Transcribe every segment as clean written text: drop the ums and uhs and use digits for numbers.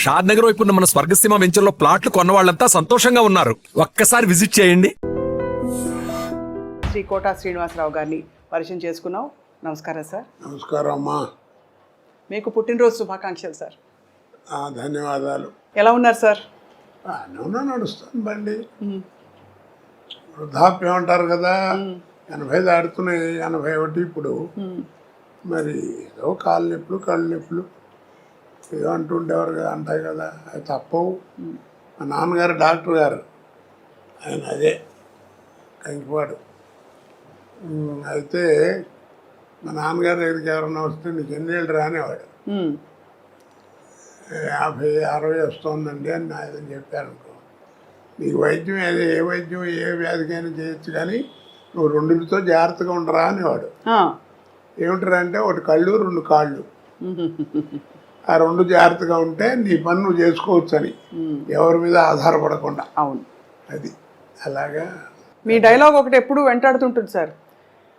షాద్ నగర్ వైపు ఉన్న మన స్వర్గసీమ వెంచర్లో ప్లాట్లు కొన్న వాళ్ళంతా సంతోషంగా ఉన్నారు. ఒక్కసారి విజిట్ చేయండి. శ్రీ కోట శ్రీనివాసరావు గారిని పరిచయం చేసుకున్నాం. నమస్కారం సార్. నమస్కారం అమ్మా. మీకు పుట్టినరోజు శుభాకాంక్షలు సార్. ధన్యవాదాలు. ఎలా ఉన్నారు సార్? నడుస్తుంది బండి. వృద్ధాప్యం అంటారు కదా, 80 దాడుతున్నాయి, 81 ఇప్పుడు. మరి ఏదో కాళ్ళు నొప్పులు కళ్ళు నొప్పులు ఏదో అంటుండేవారు కదా, అంటాయి కదా, అది తప్పవు. మా నాన్నగారు డాక్టర్ గారు, ఆయన అదే కంకిపాడు. అయితే మా నాన్నగారి దగ్గరికి ఎవరన్నా వస్తే నీకు ఎన్నేళ్ళు రానేవాడు. 50, 60 వస్తుందండి అని ఆయన చెప్పారనుకో, నీకు వైద్యం ఏ వైద్యం ఏ వ్యాధికైనా చేయొచ్చు, కానీ నువ్వు రెండుతో జాగ్రత్తగా ఉండరా అనేవాడు. ఏమిటారా అంటే, ఒకటి కళ్ళు, 2 కాళ్ళు. ఆ 2 జాగ్రత్తగా ఉంటే నీ పని నువ్వు చేసుకోవచ్చు అని, ఎవరి మీద ఆధారపడకుండా. అవును, అది అలాగా. మీ డైలాగ్ ఒకటి ఎప్పుడు వెంటాడుతుంటుంది సార్,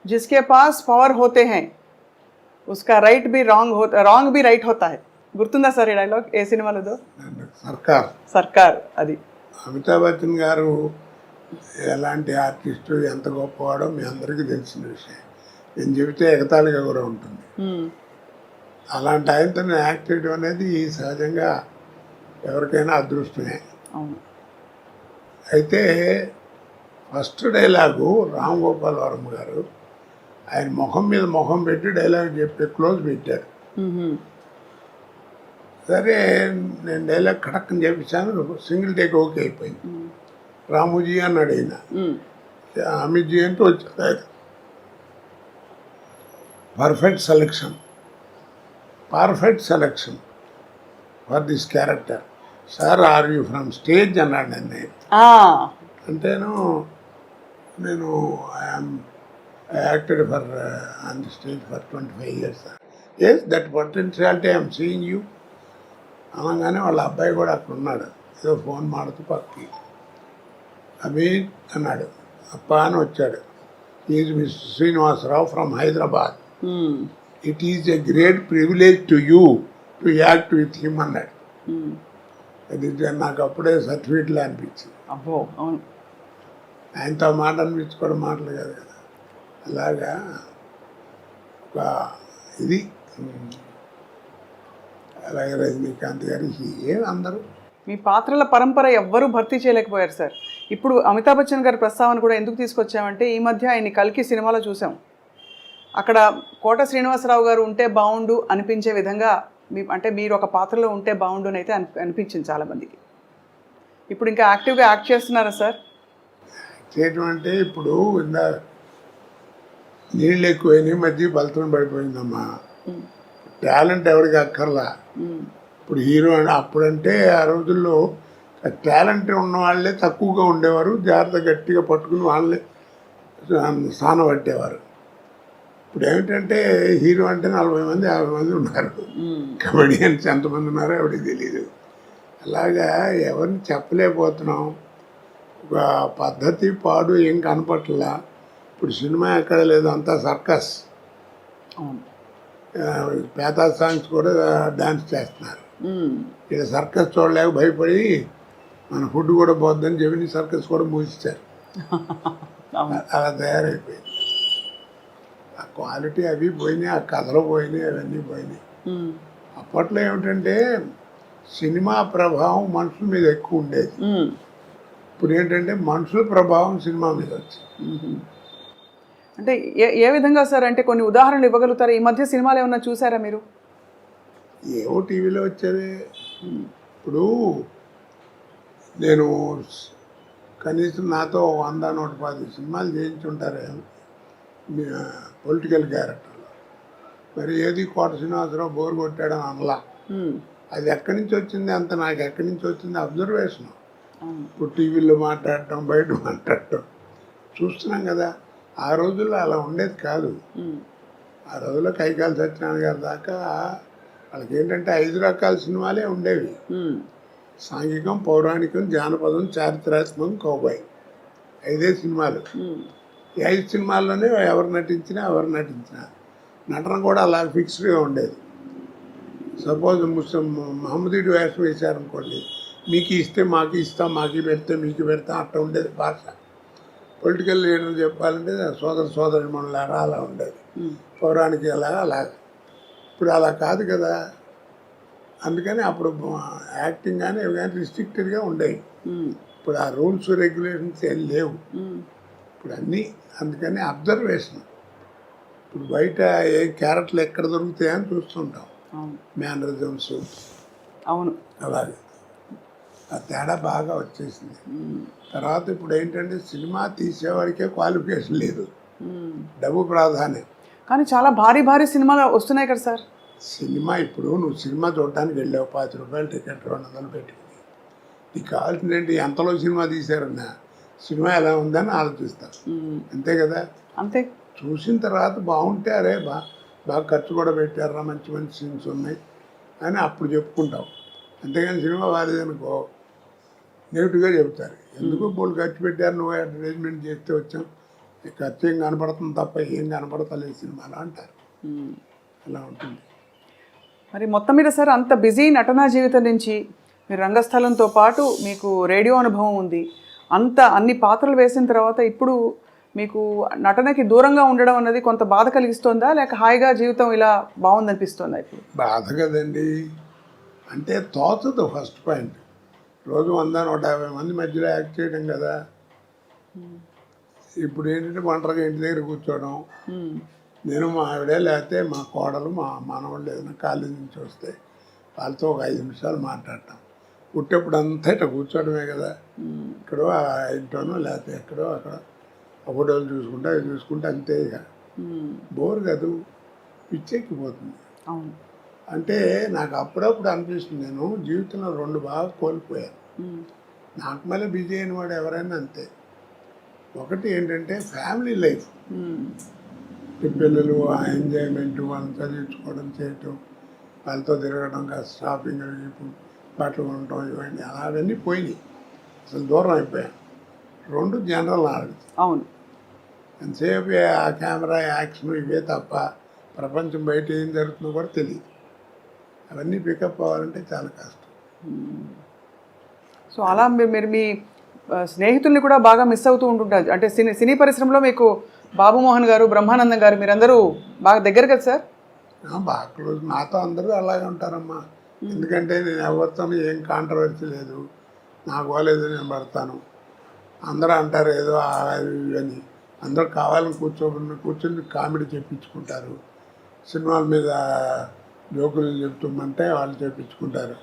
జిస్కే పాస్ పవర్ హోతే హై ఉస్కా రైట్ బి రాంగ్ బి రైట్ హోతా హై. గుర్తుందా సార్ ఈ డైలాగ్? ఏ సినిమాలో? సర్కార్. అది అమితాబ్ బచ్చన్ గారు ఎలాంటి ఆర్టిస్టు, ఎంత గొప్పవాడో మీ అందరికీ తెలిసిన విషయం. నేను చెబితే ఎగతాళిగా కూడా ఉంటుంది. అలాంటి ఆయనతో యాక్ట్ చేయడం అనేది సహజంగా ఎవరికైనా అదృష్టమే. అయితే ఫస్ట్ డైలాగు రామ్ గోపాల్ వర్మ గారు ఆయన ముఖం మీద ముఖం పెట్టి డైలాగ్ చెప్పి క్లోజ్ పెట్టారు. సరే నేను డైలాగ్ కడక్కని చెప్పించాను, సింగిల్ టేక్ ఓకే అయిపోయింది. రాముజీ అన్నాడు ఆయన, అమిత్ జీ అంటూ వచ్చాడు ఆయన. Perfect selection for this character sir, are you from stage అన్నాడు నన్ను. అంటేను నేను I acted on the stage for 25 years. Yes, that potentiality I am seeing you. అనగానే వాళ్ళ అబ్బాయి కూడా అక్కడ ఉన్నాడు, ఏదో ఫోన్ మాడుతూ పక్కకి. అమీన్ అన్నాడు, అప్ప అని వచ్చాడు. Is mister Srinivasarao from Hyderabad. It is a great privilege to you to act with him అన్నాడు. అది నాకు అప్పుడే సర్టిఫికెట్లో అనిపించింది. అబ్బో, అవును, ఆయనతో మాట అనిపించుకోవడం మాటలు కాదు కదా. అలాగా ఒక ఇది. అలాగే రజనీకాంత్ గారి అందరూ మీ పాత్రల పరంపర ఎవ్వరూ భర్తీ చేయలేకపోయారు సార్. ఇప్పుడు అమితాబ్ బచ్చన్ గారి ప్రస్తావన కూడా ఎందుకు తీసుకొచ్చామంటే, ఈ మధ్య ఆయన కల్కి సినిమాలో చూసాం. అక్కడ కోట శ్రీనివాసరావు గారు ఉంటే బాగుండు అనిపించే విధంగా అంటే మీరు ఒక పాత్రలో ఉంటే బాగుండు అని అయితే అనిపించింది చాలామందికి. ఇప్పుడు ఇంకా యాక్టివ్గా యాక్ట్ చేస్తున్నారా సార్? చేయటం అంటే ఇప్పుడు ఇందా నీళ్ళు ఎక్కువైనాయి, మధ్య బలతం పడిపోయిందమ్మా. టాలెంట్ ఎవరికి అక్కర్లా. ఇప్పుడు హీరో అని అప్పుడంటే ఆ రోజుల్లో టాలెంట్ ఉన్న వాళ్ళే తక్కువగా ఉండేవారు, జాగ్రత్త గట్టిగా పట్టుకుని వాళ్ళే స్థానం పట్టేవారు. ఇప్పుడు ఏమిటంటే హీరో అంటే 40 మంది 50 మంది ఉన్నారు, కమెడియన్స్ ఎంతమంది ఉన్నారో ఎవరికి తెలియదు. అలాగా ఎవరిని చెప్పలేకపోతున్నాం. ఒక పద్ధతి పాడు ఏం కనపట్లా. ఇప్పుడు సినిమా ఎక్కడ లేదు, అంతా సర్కస్. పేతా సాంగ్స్ కూడా డాన్స్ చేస్తున్నారు. ఇక్కడ సర్కస్ చూడలేక భయపడి మన ఫుడ్ కూడా పోద్దని చెప్పి సర్కస్ కూడా మూసిచ్చారు. అలా తయారైపోయింది. ఆ క్వాలిటీ అవి పోయినాయి, ఆ కథలు పోయినాయి, అవన్నీ పోయినాయి. అప్పట్లో ఏమిటంటే సినిమా ప్రభావం మనుషుల మీద ఎక్కువ ఉండేది. ఇప్పుడు ఏంటంటే మనుషుల ప్రభావం సినిమా మీద వచ్చింది. అంటే ఏ విధంగా సార్? అంటే కొన్ని ఉదాహరణలు ఇవ్వగలుగుతారా? ఈ మధ్య సినిమాలు ఏమన్నా చూసారా మీరు? ఏవో టీవీలో వచ్చేవి. ఇప్పుడు నేను కనీసం నాతో 100-110 సినిమాలు చేయించుంటారే పొలిటికల్ క్యారెక్టర్లో. మరి ఏది కోట శ్రీనివాసరావు బోర్ కొట్టాడని అనలా. అది ఎక్కడి నుంచి వచ్చింది అంత నాకు ఎక్కడి నుంచి వచ్చింది అబ్జర్వేషన్. ఇప్పుడు టీవీలో మాట్లాడటం, బయట మాట్లాడటం చూస్తున్నాం కదా. ఆ రోజుల్లో అలా ఉండేది కాదు. ఆ రోజుల్లో కైకాల సత్యనారాయణ గారి దాకా వాళ్ళకి ఏంటంటే 5 రకాల సినిమాలే ఉండేవి. సాంఘికం, పౌరాణికం, జానపదం, చారిత్రాత్మకం, కౌబాయ్. 5 సినిమాలు. ఈ 5 సినిమాల్లోనే ఎవరు నటించినా నటన కూడా అలా ఫిక్స్డ్గా ఉండేది. సపోజ్ ముస్లిం మహమ్మదీడు వేషం వేశారనుకోండి, మీకు ఇస్తే మాకు ఇస్తాం, మాకు పెడితే మీకు పెడతాం, అట్లా ఉండేది భాష. పొలిటికల్ లీడర్ చెప్పాలంటే సోదరి మనలారా అలా ఉండేది, పౌరాణిక అలాగా. ఇప్పుడు అలా కాదు కదా. అందుకని అప్పుడు యాక్టింగ్ కానీ ఇవి కానీ రిస్ట్రిక్టెడ్గా ఉండేవి. ఇప్పుడు ఆ రూల్స్ రెగ్యులేషన్స్ ఏం లేవు ఇప్పుడు అన్నీ. అందుకని అబ్జర్వేషన్. ఇప్పుడు బయట ఏ క్యారెక్టర్లు ఎక్కడ దొరుకుతాయని చూస్తుంటాం, మేనరిజమ్స్. అవును, అలాగే ఆ తేడా బాగా వచ్చేసింది. తర్వాత ఇప్పుడు ఏంటంటే సినిమా తీసేవాడికే క్వాలిఫికేషన్ లేదు, డబ్బు ప్రాధాన్యం. కానీ చాలా భారీ భారీ సినిమాలు వస్తున్నాయి కదా సార్. సినిమా ఇప్పుడు నువ్వు సినిమా చూడటానికి వెళ్ళావు, 50 రూపాయలు టికెట్, 200 పెట్టుకుని. నీకు కావాల్సింది ఏంటి, ఎంతలో సినిమా తీశారన్నా సినిమా ఎలా ఉందని ఆలోచిస్తావు, అంతే కదా. అంతే. చూసిన తర్వాత బాగుంటే అరే బాగా ఖర్చు కూడా పెట్టారా, మంచి మంచి సీన్స్ ఉన్నాయి అని అప్పుడు చెప్పుకుంటావు. అంతేగాని సినిమా బాగాలేదనుకో నెగిటివ్గా చెబుతారు. ఎందుకు బోళ్ళు ఖర్చు పెట్టారు, నువ్వు అడ్వర్టైజ్మెంట్ చేస్తే వచ్చాం, ఖర్చు ఏం కనపడుతుంది తప్ప ఏం కనపడతలేదు సినిమాలో అంటారు. అలా ఉంటుంది. మరి మొత్తం మీద సార్ అంత బిజీ నటనా జీవితం నుంచి మీరు రంగస్థలంతో పాటు మీకు రేడియో అనుభవం ఉంది, అన్ని పాత్రలు వేసిన తర్వాత ఇప్పుడు మీకు నటనకి దూరంగా ఉండడం అన్నది కొంత బాధ కలిగిస్తుందా, లేక హాయిగా జీవితం ఇలా బాగుందనిపిస్తుందా? ఇప్పుడు బాధ కదండి, అంటే తోచదు. ఫస్ట్ పాయింట్, రోజు 100-150 మంది మధ్యలో యాక్ట్ చేయడం కదా. ఇప్పుడు ఏంటంటే ఒంటరిగా ఇంటి దగ్గర కూర్చోవడం, నేను మా ఆవిడే లేకపోతే మా కోడలు మా మనవాళ్ళు ఏదైనా కాలేజీ నుంచి వస్తే వాళ్ళతో ఒక 5 నిమిషాలు మాట్లాడటం. పుట్టేప్పుడు అంతా ఇట్లా కూర్చోవడమే కదా. ఇక్కడో ఇంట్లోనో లేకపోతే ఎక్కడో అక్కడ ఫోటోలు చూసుకుంటా అవి చూసుకుంటే అంతే. ఇక బోర్ కాదు, పిచ్చెక్కిపోతుంది. అంటే నాకు అప్పుడప్పుడు అనిపిస్తుంది, నేను జీవితంలో 2 బాగా కోల్పోయాను. నాకు మళ్ళీ బిజీ అయిన వాడు ఎవరైనా అంతే. ఒకటి ఏంటంటే ఫ్యామిలీ లైఫ్, పిల్లలు ఆ ఎంజాయ్మెంట్, వాళ్ళని చదివించుకోవడం చేయటం, వాళ్ళతో తిరగడం, కాస్త షాపింగ్, బట్టలు కొనటం, ఇవన్నీ అవన్నీ పోయినాయి, అసలు దూరం అయిపోయాను. 2 జనరల్ నాలెడ్జ్. అవును, ఎంతసేపు ఆ కెమెరా యాక్షన్ ఇవే తప్ప ప్రపంచం బయట ఏం జరుగుతుందో కూడా తెలియదు. అవన్నీ పికప్ అవ్వాలంటే చాలా కష్టం. సో అలా మీరు మీ స్నేహితుల్ని కూడా బాగా మిస్ అవుతూ ఉంటుంటారు. అంటే సినీ పరిశ్రమలో మీకు బాబు మోహన్ గారు, బ్రహ్మానందం గారు, మీరందరూ బాగా దగ్గర కదా సార్? బాగా క్లోజ్. నాతో అందరూ అలాగే ఉంటారమ్మా. ఎందుకంటే నేను ఎవరితో ఏం కాంట్రవర్సీ లేదు, నాకు పోలేదు నేను పడతాను. అందరూ అంటారు ఏదో అని, అందరూ కావాలని కూర్చొని కామెడీ చెప్పించుకుంటారు. సినిమాల మీద జోకులు చెప్తామంటే వాళ్ళు చెప్పించుకుంటారు.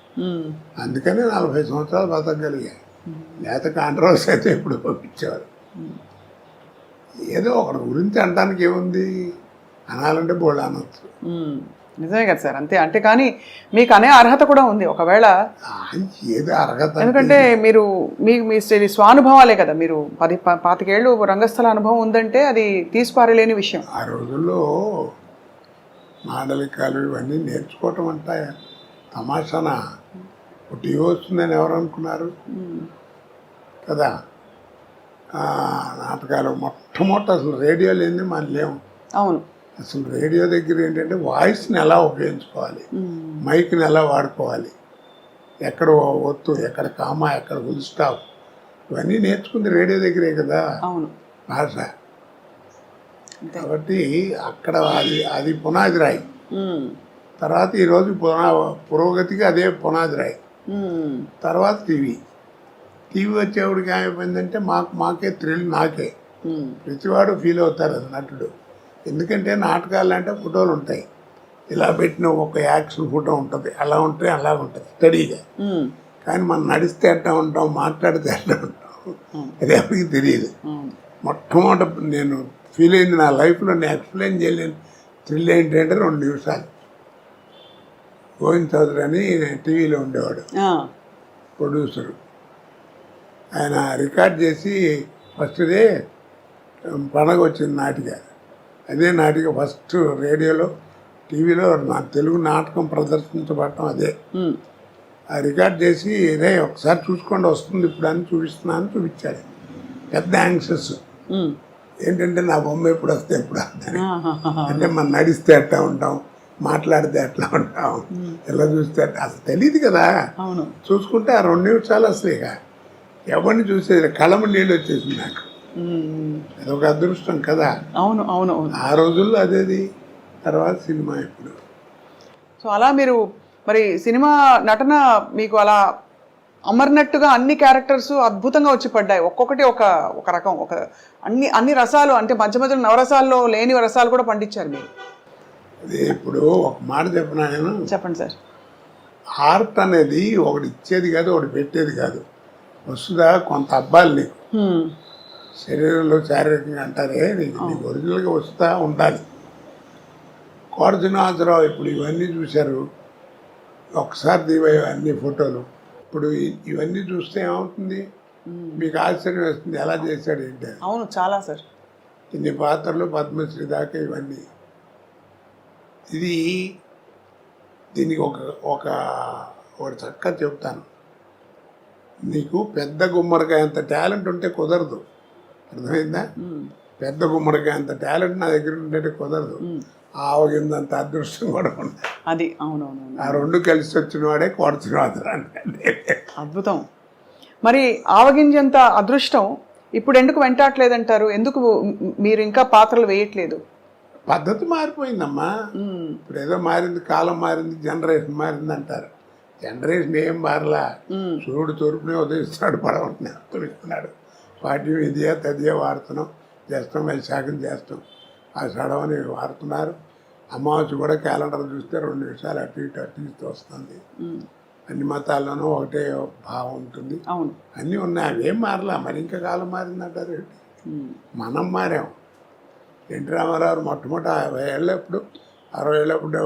అందుకని 40 సంవత్సరాలు బతకగలిగాయి. లేకపోతే కాంట్రవర్సీ అయితే ఎప్పుడు పంపించేవారు. ఏదో ఒకటి గురించి అనడానికి ఏముంది, అనాలంటే బోళ్ళు అనొచ్చు. నిజమే కదా సార్, అంతే. అంటే కానీ మీకు అనే అర్హత కూడా ఉంది ఒకవేళ. ఏదో అర్హత, ఎందుకంటే మీరు మీ స్వానుభవాలే కదా. మీరు 25 ఏళ్ళు రంగస్థల అనుభవం ఉందంటే అది తీసిపారలేని విషయం. ఆ రోజుల్లో మాండలికాలు ఇవన్నీ నేర్చుకోవటం అంటే తమాషానా. టీవీ వస్తుందని ఎవరు అనుకున్నారు కదా. నాటకాలు మొట్టమొదటి అసలు రేడియో లేని మనం లేవు. అవును, అసలు రేడియో దగ్గర ఏంటంటే వాయిస్ని ఎలా ఉపయోగించుకోవాలి, మైక్ని ఎలా వాడుకోవాలి, ఎక్కడ ఒత్తు, ఎక్కడ కామా, ఎక్కడ ఫుల్ స్టాప్, ఇవన్నీ నేర్చుకుంది రేడియో దగ్గరే కదా. అవును, భాష. కాబట్టి అక్కడ అది పునాది రాయి. తర్వాత ఈరోజు పురోగతికి అదే పునాది రాయి. తర్వాత టీవీ వచ్చేవాడికి ఏమైపోయిందంటే మాకే థ్రిల్, నాకే. ప్రతివాడు ఫీల్ అవుతారు అది నటుడు. ఎందుకంటే నాటకాలు అంటే ఫోటోలు ఉంటాయి, ఇలా పెట్టిన ఒక యాక్షన్ ఫోటో ఉంటుంది, అలా ఉంటే అలా ఉంటుంది స్టడీగా. కానీ మనం నడిస్తే ఎట్లా ఉంటాం, మాట్లాడితే ఎట్లా ఉంటాం, అది ఎవరికి తెలియదు. మొట్టమొదటి నేను ఫీల్ అయింది నా లైఫ్లో, నేను ఎక్స్ప్లెయిన్ చేయలేను థ్రిల్ ఏంటంటే 2 నిమిషాలు. గోవింద్ చౌదరి అని టీవీలో ఉండేవాడు, ప్రొడ్యూసరు. ఆయన రికార్డ్ చేసి ఫస్ట్ డే పండగ వచ్చింది నాటిక. అదే నాటిక ఫస్ట్ రేడియోలో టీవీలో నా తెలుగు నాటకం ప్రదర్శించబడటం అదే. ఆ రికార్డ్ చేసి రే ఒకసారి చూసుకోండి వస్తుంది ఇప్పుడు అని చూపిస్తున్నాను చూపించాడు. పెద్ద యాంగ్షస్ ఏంటంటే నా బొమ్మ ఎప్పుడు వస్తే ఎప్పుడు వస్తాను, అంటే మనం నడిస్తే ఎట్టా ఉంటాం, మాట్లాడితే ఎట్లా ఉంటాం, ఎలా చూస్తే అసలు తెలియదు కదా. అవును. చూసుకుంటే ఆ 2 నిమిషాలు అసలు ఇక ఎవరిని చూసేది కళ్ళము నీళ్ళు వచ్చేసింది నాకు. అదొక అదృష్టం కదా. అవును అవును అవును. ఆ రోజుల్లో అదేది, తర్వాత సినిమా ఇప్పుడు. సో అలా మీరు మరి సినిమా నటన మీకు అలా అమర్నట్టుగా అన్ని క్యారెక్టర్స్ అద్భుతంగా వచ్చి పడ్డాయి. ఒక్కొక్కటి ఒక ఒక రకం, ఒక అన్ని రసాలు, అంటే మధ్య మధ్యలో నవరసాల్లో లేని రసాలు కూడా పండించారు మీరు. అదే ఇప్పుడు ఒక మాట చెప్పిన నేను, చెప్పండి సార్. ఆర్ట్ అనేది ఒకటి ఇచ్చేది కాదు, ఒకటి పెట్టేది కాదు. వస్తుందా కొంత అబ్బాయిలు నీకు శరీరంలో శారీరకంగా అంటారే, నీకు ఒరిజినల్గా వస్తూ ఉండాలి. కోట శ్రీనివాసరావు ఇప్పుడు ఇవన్నీ చూశారు, ఒకసారి దివాయి అన్ని ఫోటోలు. ఇప్పుడు ఇవన్నీ చూస్తే ఏమవుతుంది, మీకు ఆశ్చర్యం వేస్తుంది ఎలా చేశాడు ఏంటి. అవును, చాలా సార్. ఇన్ని పాత్రలు, పద్మశ్రీ దాకా ఇవన్నీ. దీనికి ఒకటి చక్కగా చెప్తాను. నీకు పెద్ద గుమ్మడికాయ అంత టాలెంట్ ఉంటే కుదరదు, అర్థమైందా? పెద్ద గుమ్మడికాయ అంత టాలెంట్ నా దగ్గర ఉంటే కుదరదు. ఆవగిందంత అదృష్టం కూడా ఉండాలి. అది అవునవును. ఆ 2 కలిసి వచ్చిన వాడే కోట శ్రీనివాసరావు. అద్భుతం. మరి ఆవగింజంత అదృష్టం ఇప్పుడు ఎందుకు వెంటాడలేదంటారు? ఎందుకు మీరు ఇంకా పాత్రలు వేయట్లేదు? పద్ధతి మారిపోయిందమ్మా. ఇప్పుడు ఏదో మారింది, కాలం మారింది, జనరేషన్ మారింది అంటారు. జనరేషన్ ఏం మారలా. సూర్యుడు తూర్పునే ఉదయిస్తున్నాడు, పడవనే ఉత్తరిస్తున్నాడు. పాఠ్యం ఇదియా తదియా వాడుతున్నాం, చేస్తాం, వైశాఖం చేస్తాం, ఆ సడవని వాడుతున్నారు. అమావాస్య కూడా క్యాలెండర్ చూస్తే 2 నిమిషాలు అటు ఇటు వస్తుంది. అన్ని మతాల్లోనూ ఒకటే భావం ఉంటుంది. అవును, అన్నీ ఉన్నాయి, అవేం మారలా. మరి ఇంకా కాలం మారిందంటారు ఏంటి? మనం మారాం. ఎన్టీ రామారావు మొట్టమొదటి 50 ఏళ్ళప్పుడు 60 ఏళ్ళప్పుడు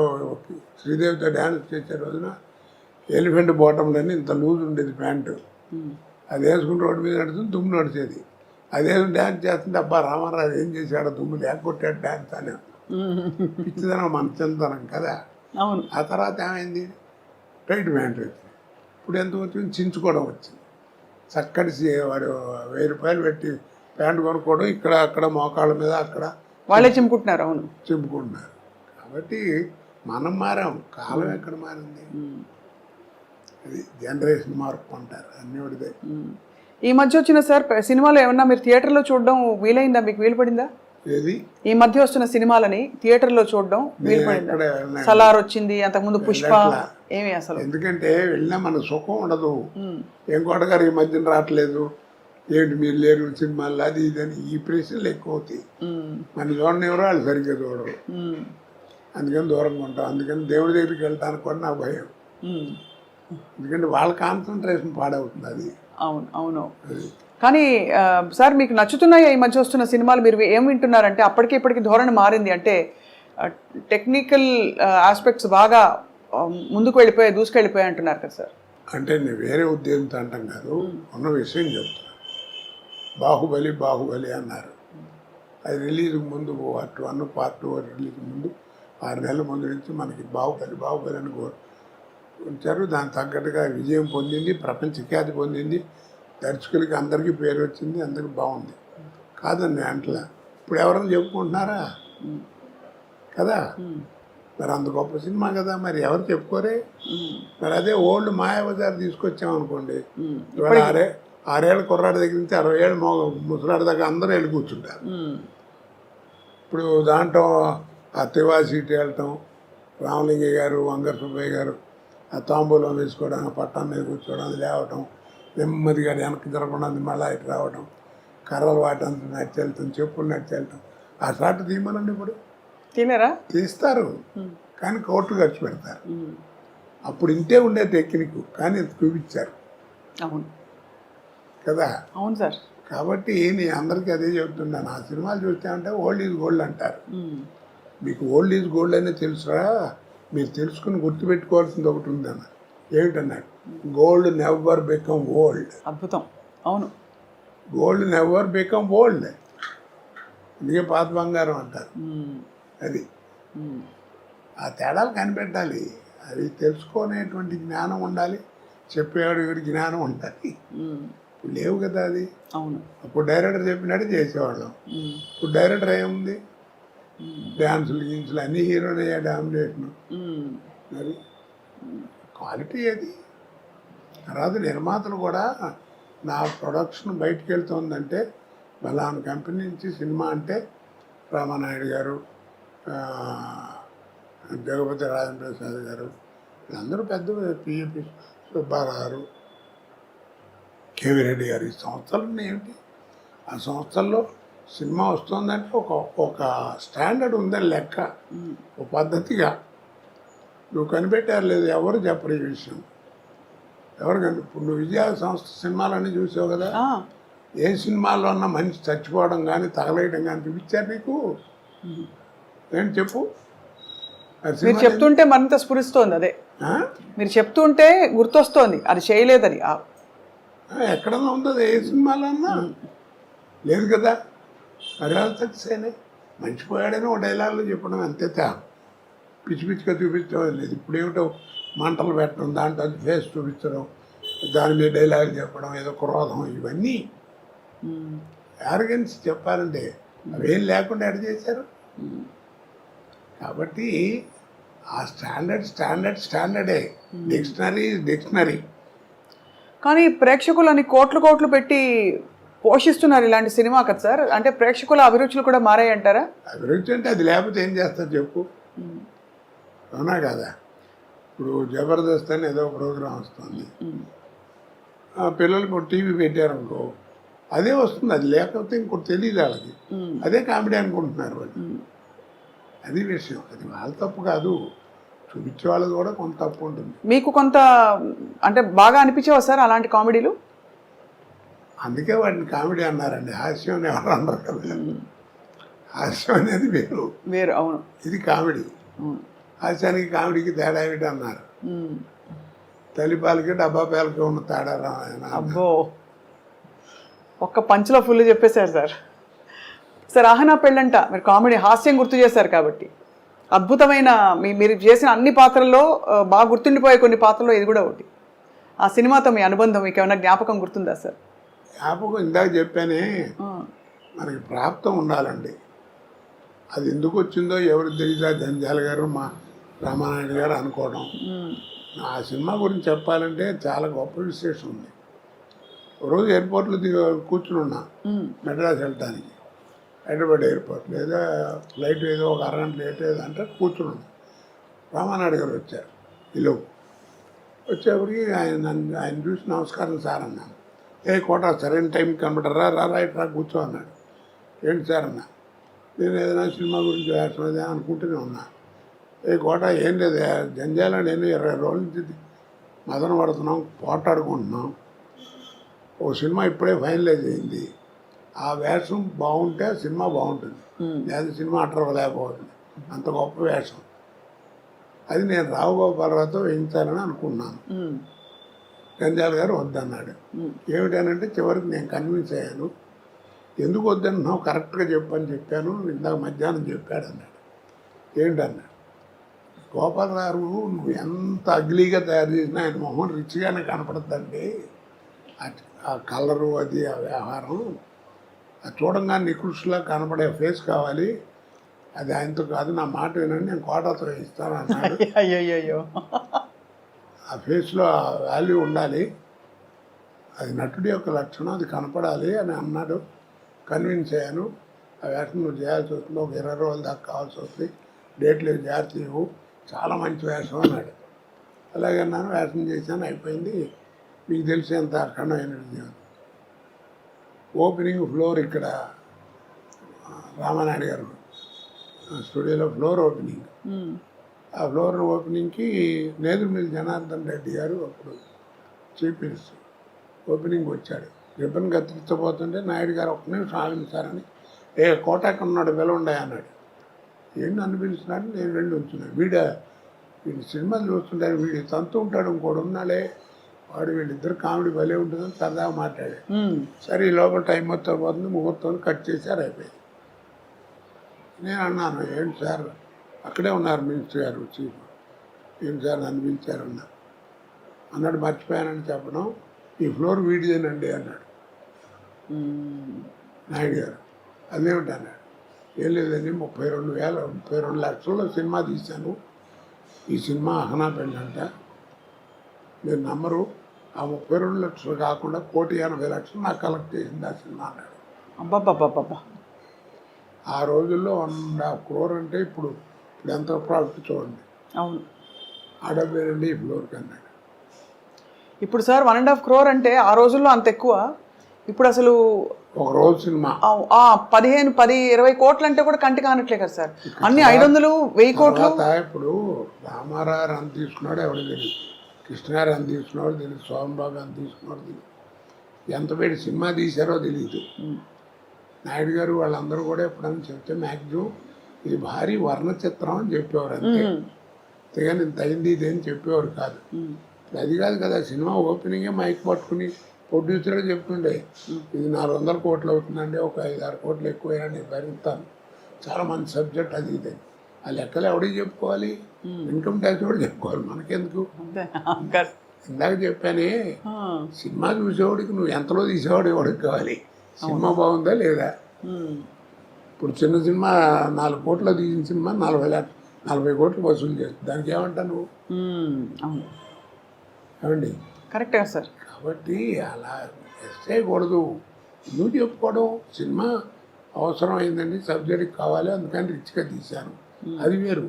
శ్రీదేవితో డ్యాన్స్ చేసే రోజున ఎలిఫెంట్ బాటంలోని ఇంత లూజ్ ఉండేది ప్యాంటు. అది వేసుకుని రోడ్డు మీద నడుస్తుంది, దుమ్ము నడిచేది. అదే డ్యాన్స్ చేస్తుంటే అబ్బా రామారావు ఏం చేశాడో, దుమ్ము లేకొట్టాడు డ్యాన్స్ అని. పిచ్చిదనం, మన చిన్నతనం కదా. అవును. ఆ తర్వాత ఏమైంది, టైట్ ప్యాంట్ వచ్చింది. ఇప్పుడు ఎంత వచ్చింది, చించుకోవడం వచ్చింది. చక్కటి వాడు 1000 రూపాయలు పెట్టి ప్యాంటు కొనుక్కోవడం, ఇక్కడ అక్కడ మోకాళ్ళ మీద అక్కడ వాళ్ళే చింపుకుంటున్నారు. అవును, చింపుకుంటున్నారు. కాబట్టి మనం మారాం, కాలం ఎక్కడ మారింది. అది జనరేషన్ మార్పు అంటారు, అన్నీ ఒకటిదే. ఈ మధ్య వచ్చిన సార్ సినిమాలు ఏమన్నా మీరు థియేటర్లో చూడడం వీలైందా, మీకు వీలు పడిందా? ఏది ఈ మధ్య వస్తున్న సినిమాలని థియేటర్లో చూడడం వీలు పడిందా? సలార్ వచ్చింది, అంతకుముందు పుష్ప, ఏమి అసలు? ఎందుకంటే వెళ్ళినా మనకు సుఖం ఉండదు. ఏం కోటగారు ఈ మధ్యన రావట్లేదు, ఏంటి మీరు లేరు సినిమాల్లో, అది ఇదని ఈ ప్రశ్నలు ఎక్కువ అవుతాయి. మన చూడని ఎవరో వాళ్ళు సరిగ్గా చూడరు, అందుకని దూరంగా ఉంటాం. అందుకని దేవుడి దగ్గరికి వెళ్తానికి కూడా నాకు భయం. ఎందుకంటే వాళ్ళ కాన్సన్ట్రేషన్ పాడవుతుంది. అది అవును అవును. కానీ సార్ మీకు నచ్చుతున్నాయి ఈ మధ్య వస్తున్న సినిమాలు? మీరు ఏం వింటున్నారంటే అప్పటికి ఇప్పటికి ధోరణి మారింది, అంటే టెక్నికల్ ఆస్పెక్ట్స్ బాగా ముందుకు వెళ్ళిపోయాయి, దూసుకెళ్ళిపోయాయి అంటున్నారు కదా సార్? అంటే నేను వేరే ఉద్దేశంతో అంటాం కాదు, ఉన్న విషయం చెప్తున్నా. బాహుబలి అన్నారు, అది రిలీజ్కి ముందు పార్ట్ 1 పార్ట్ 2 రిలీజ్ ముందు 6 నెలల ముందు నుంచి మనకి బాహుబలి అని ఉంచారు. దానికి తగ్గట్టుగా విజయం పొందింది, ప్రపంచ ఖ్యాతి పొందింది, దర్శకులకి అందరికీ పేరు వచ్చింది, అందరికీ బాగుంది. కాదండి అంటలా. ఇప్పుడు ఎవరైనా చెప్పుకుంటున్నారా కదా? మరి అంత గొప్ప సినిమా కదా, మరి ఎవరు చెప్పుకోరే? మరి అదే ఓల్డ్ మాయాబజార్ తీసుకొచ్చామనుకోండి, ఇవాళ 6 ఏళ్ళ కుర్రాడి దగ్గర నుంచి 60 ఏళ్ళ ముసలాడి దాకా అందరూ వెళ్ళి కూర్చుంటారు. ఇప్పుడు దాంట్లో ఆ తివా సీటు వెళ్ళటం, రామలింగయ్య గారు, వంగర సుబ్బయ్య గారు ఆ తాంబూలం వేసుకోవడానికి పట్టం మీద కూర్చోవడం, అది లేవటం, నెమ్మదిగా వెనక్కి జరగకుండా మళ్ళీ ఇటు రావటం, కర్రలు వాటంతా నడిచెళ్తాం, చెప్పులు నడిచెళ్తాం. ఆ షాట్ తీయమనండి, ఇప్పుడు తీస్తారు, కానీ కోట్లు ఖర్చు పెడతారు. అప్పుడు ఇంతే ఉండే టెక్నిక్, కానీ చూపించారు. అవును కదా. అవును సార్. కాబట్టి నేను అందరికీ అదే చెప్తున్నాను, ఆ సినిమాలు చూస్తామంటే ఓల్డ్ ఈజ్ గోల్డ్ అంటారు. మీకు ఓల్డ్ ఈజ్ గోల్డ్ అనే తెలుసురా, మీరు తెలుసుకుని గుర్తుపెట్టుకోవాల్సింది ఒకటి ఉందన్న. ఏమిటన్నాడు, గోల్డ్ నెవర్ బికమ్ ఓల్డ్. అద్భుతం. అవును, గోల్డ్ నెవర్ బికమ్ ఓల్డ్, అందుకే పాత బంగారం అంటారు. అది ఆ తేడాలు కనిపెట్టాలి, అవి తెలుసుకునేటువంటి జ్ఞానం ఉండాలి, చెప్పేవాడు ఎవరి జ్ఞానం ఉండాలి. లేవు కదా అది. అవును. అప్పుడు డైరెక్టర్ చెప్పినట్టు చేసేవాళ్ళం, ఇప్పుడు డైరెక్టర్ ఏముంది, డ్యాన్సులు గీన్సులు అన్నీ హీరోనే డామినేషను. మరి క్వాలిటీ అది. తర్వాత నిర్మాతలు కూడా నా ప్రొడక్షన్ బయటికి వెళ్తుందంటే బలానా కంపెనీ నుంచి సినిమా అంటే రామానాయుడు గారు, జగపతి రాజేంద్ర ప్రసాద్ గారు, వీళ్ళందరూ పెద్ద పిఎపి సుబ్బారావు గారు, కేవీ రెడ్డి గారు, ఈ సంస్థలు ఏమిటి, ఆ సంస్థల్లో సినిమా వస్తుందంటే ఒక స్టాండర్డ్ ఉందని లెక్క, ఒక పద్ధతిగా. నువ్వు కనిపెట్టారు లేదు, ఎవరు చెప్పరు ఈ విషయం. ఎవరు ఇప్పుడు నువ్వు విజయ సంస్థ సినిమాలన్నీ చూసావు కదా, ఏ సినిమాల్లో ఉన్న మనిషి చచ్చిపోవడం కానీ తగలేయడం కానీ చూపించారు నీకు? ఏంటి చెప్పు. మీరు చెప్తుంటే మరింత స్ఫురిస్తోంది. అదే మీరు చెప్తుంటే గుర్తొస్తోంది, అది చేయలేదని. ఎక్కడన్నా ఉందో ఏ సినిమాలో అన్నా లేదు కదా. మరి సక్సెస్ అయినాయి. మర్చిపోయాడని ఒక డైలాగులు చెప్పడం అంతే పిచ్చి పిచ్చిగా చూపించడం లేదు. ఇప్పుడు ఏమిటో మంటలు పెట్టడం, దాంట్లో అది ఫేస్ చూపించడం, దాని మీద డైలాగులు చెప్పడం, ఏదో క్రోధం, ఇవన్నీ యారగెన్స్ చెప్పాలంటే అవేం లేకుండా ఎడ చేశారు. కాబట్టి ఆ స్టాండర్డే. డిక్షనరీ. కానీ ప్రేక్షకులని కోట్లు పెట్టి పోషిస్తున్నారు ఇలాంటి సినిమా కదా సార్. అంటే ప్రేక్షకుల అభిరుచులు కూడా మారాయి అంటారా? అభిరుచి అంటే అది లేకపోతే ఏం చేస్తారు చెప్పు. అవునా కదా. ఇప్పుడు జబర్దస్త్ అని ఏదో ప్రోగ్రాం వస్తుంది, పిల్లలకు టీవీ పెట్టారనుకో అదే వస్తుంది. అది లేకపోతే ఇంకోటి తెలియదు వాళ్ళకి. అదే కామెడీ అనుకుంటున్నారు వాళ్ళు. అది విషయం. అది వాళ్ళ తప్పు కాదు, చూపించే వాళ్ళది కూడా కొంత తప్పు ఉంటుంది. మీకు కొంత అంటే బాగా అనిపించేవా సార్ అలాంటి కామెడీలు? అందుకే వాటిని కామెడీ అన్నారండి. హాస్యం అని ఎవరు అన్నారు కదా. హాస్యం అనేది వేరు. అవును. ఇది కామెడీ. హాస్యానికి కామెడీకి తేడా ఏమిటి అన్నారు. తల్లిపాలకి డబ్బా పాలకి ఉన్న తేడా. అబ్బో, ఒక్క పంచులో ఫుల్ చెప్పేశారు సార్. సార్ ఆహనా పెళ్ళంట మీరు కామెడీ హాస్యం గుర్తు చేశారు కాబట్టి అద్భుతమైన మీరు చేసిన అన్ని పాత్రల్లో బాగా గుర్తుండిపోయే కొన్ని పాత్రల్లో ఇది కూడా ఒకటి. ఆ సినిమాతో మీ అనుబంధం మీకు ఏమైనా జ్ఞాపకం గుర్తుందా సార్? జ్ఞాపకం ఇందాక చెప్పానే, మనకి ప్రాప్తం ఉండాలండి. అది ఎందుకు వచ్చిందో ఎవరు తెలియదా. జంజాల గారు, మా రామానాయుడు గారు అనుకోవడం. ఆ సినిమా గురించి చెప్పాలంటే చాలా గొప్ప విశేషం ఉంది. రోజు ఎయిర్పోర్ట్లో కూర్చుని ఉన్నా మెడ్రాస్ వెళ్ళటానికి. హైదరాబాద్ ఎయిర్పోర్ట్లో ఏదో ఫ్లైట్ ఏదో ఒక అరగంట లేట్ ఏదో అంటే కూర్చుని ఉన్నా. రామానాయుడు గారు వచ్చారు. ఇల్లు వచ్చేప్పటికి ఆయన చూసి నమస్కారం సార్ అన్నాను. కోట సరైన టైంకి కనబడరా, రైట్ రా కూర్చో అన్నాడు. ఏంటి సార్ అన్నా. నేను ఏదైనా సినిమా గురించి వేస్తున్నదే అనుకుంటూనే ఉన్నా. కోట ఏం లేదు, జంజాల నేను 20 రోజుల నుంచి మదన పడుతున్నాం, పోటాడుకుంటున్నాం. ఓ సినిమా ఇప్పుడే ఫైనలైజ్ అయింది. ఆ వేషం బాగుంటే సినిమా బాగుంటుంది, లేదా సినిమా అట్టరలేకపోతుంది. అంత గొప్ప వేషం అది. నేను రావు గోపాలరావుతో వేయించాలని అనుకున్నాను. జంజాల గారు వద్దన్నాడు. ఏమిటనంటే చివరికి నేను కన్విన్స్ అయ్యాను. ఎందుకు వద్దన్నావు, కరెక్ట్గా చెప్పని చెప్పాను, ఇందాక మధ్యాహ్నం చెప్పాడు అన్నాడు. ఏంటన్నాడు. గోపాలరావు నువ్వు ఎంత అగ్లీగా తయారు చేసినా ఆయన మొహం రిచ్గానే కనపడుతుందండి. ఆ కలరు, అది ఆ వ్యవహారం, అది చూడంగా నికృష్లా కనపడే ఫేస్ కావాలి. అది ఆయనతో కాదు, నా మాట వినండి, నేను కోటతో ఇస్తాను అన్నాడు. అయ్యో, ఆ ఫేస్లో ఆ వాల్యూ ఉండాలి, అది నటుడి యొక్క లక్షణం, అది కనపడాలి అని అన్నాడు. కన్విన్స్ అయ్యాను. ఆ వేషం నువ్వు చేయాల్సి వస్తుంది, ఒక 20 రోజుల దాకా కావాల్సి వస్తుంది, డేట్లు జాగ్రత్త ఇవ్వు, చాలా మంచి వేషం అన్నాడు. అలాగే అన్నాను, వేషం చేశాను, అయిపోయింది. మీకు తెలిసేంత అఖండమైన ఓపెనింగ్ ఫ్లోర్ ఇక్కడ రామానాయుడు గారు స్టూడియోలో ఫ్లోర్ ఓపెనింగ్. ఆ ఫ్లోర్ ఓపెనింగ్కి నేదురుమిల్లి జనార్దన్ రెడ్డి గారు అప్పుడు చీఫ్ మినిస్టర్ ఓపెనింగ్ వచ్చాడు. రిబ్బన్ కత్తిరించబోతుంటే నాయుడు గారు ఒక్క నిమిషం ఆగించారని, కోటాకు ఉన్నాడు పిలవండి అన్నాడు. ఏంటి నన్ను పిలుస్తున్నాడు, నేను వెళ్ళి ఉంచున్నాను. వీడి సినిమాలు చూస్తుంటాను, వీడి తంతు ఉంటాడు, ఇంకోటి ఉన్నాడే వాడు, వీళ్ళిద్దరు కామెడీ భలే ఉంటుందని సరదాగా మాట్లాడాడు. సరే ఈ లోపల టైం మొత్తం పోతుంది, ముహూర్తం కట్ చేశారు, అయిపోయింది. నేను అన్నాను, ఏంటి సార్ అక్కడే ఉన్నారు మినిస్టర్ గారు చీఫ్, ఏంటి సార్ నన్ను పిలిచారు అన్నాడు. మర్చిపోయానని చెప్పడం, ఈ ఫ్లోర్ వీడిదేనండి అన్నాడు నాయుడు గారు. అదేమిటి అన్నాడు. ఏం లేదండి 32 లక్షల్లో సినిమా తీశాను. ఈ సినిమా అహనా పెళ్ళి అంట. మీరు నమ్మరు, ఆ 32 లక్షలు కాకుండా 1,80,00,000 నాకు కలెక్ట్ చేసింది ఆ సినిమా అన్నాడు. అబ్బబ్బబ్బబ్బా. ఆ రోజుల్లో 1.5 crore అంటే ఇప్పుడు ఎంత ప్రాఫిట్ చూడండి. అవును. ఆడవేరండి ఈ ఫ్లోర్కి అన్నాడు. ఇప్పుడు సార్ 1.5 crore అంటే ఆ రోజుల్లో అంత ఎక్కువ. ఇప్పుడు అసలు ఒక రోజు సినిమా 15-20 కోట్లు అంటే కూడా కంటి కానట్లే కదా సార్. అన్ని 500-1000 కోట్లు. తర్వాత ఇప్పుడు రామారావు ఎంత తీసుకున్నాడు ఎవరికి తెలియదు, కృష్ణగారు ఎంత తీసుకున్నాడు తెలియదు, సోమబాబు ఎంత తీసుకున్నాడు తెలియదు, ఎంత పెట్టి సినిమా తీశారో తెలియదు. నాయుడు గారు వాళ్ళందరూ కూడా ఎప్పుడైనా చెప్తే మ్యాక్సిమం ఇది భారీ వర్ణ చిత్రం అని చెప్పేవారు, అంతే. అంతేగాని ఇంత అయింది ఇదేం చెప్పేవారు కాదు. అది కాదు కదా, సినిమా ఓపెనింగే మైక్ పట్టుకుని ప్రొడ్యూసరే చెప్తుండే ఇది 400 కోట్లు అవుతుందండి, ఒక 5-6 కోట్లు ఎక్కువైనా నేను భరిస్తాను, చాలా మంచి సబ్జెక్ట్ అది ఇది. ఆ లెక్కలు ఎవడికి చెప్పుకోవాలి? ఇన్కమ్ ట్యాక్స్ కూడా చెప్పుకోవాలి, మనకెందుకు? ఇందాక చెప్పానే, సినిమా చూసేవాడికి నువ్వు ఎంతలో తీసేవాడు ఎవడికి కావాలి, సినిమా బాగుందా లేదా. ఇప్పుడు చిన్న సినిమా 4 కోట్లు తీసిన సినిమా 40 కోట్లు వసూలు చేస్తుంది, దానికి ఏమంటా నువ్వు? ఏమండి? కరెక్టే సార్. కాబట్టి అలా చేయకూడదు. నువ్వు చెప్పుకోవడం సినిమా అవసరం అయిందండి, సబ్జెక్ట్ కావాలి అందుకని రిచ్గా తీశాను, అది వేరు.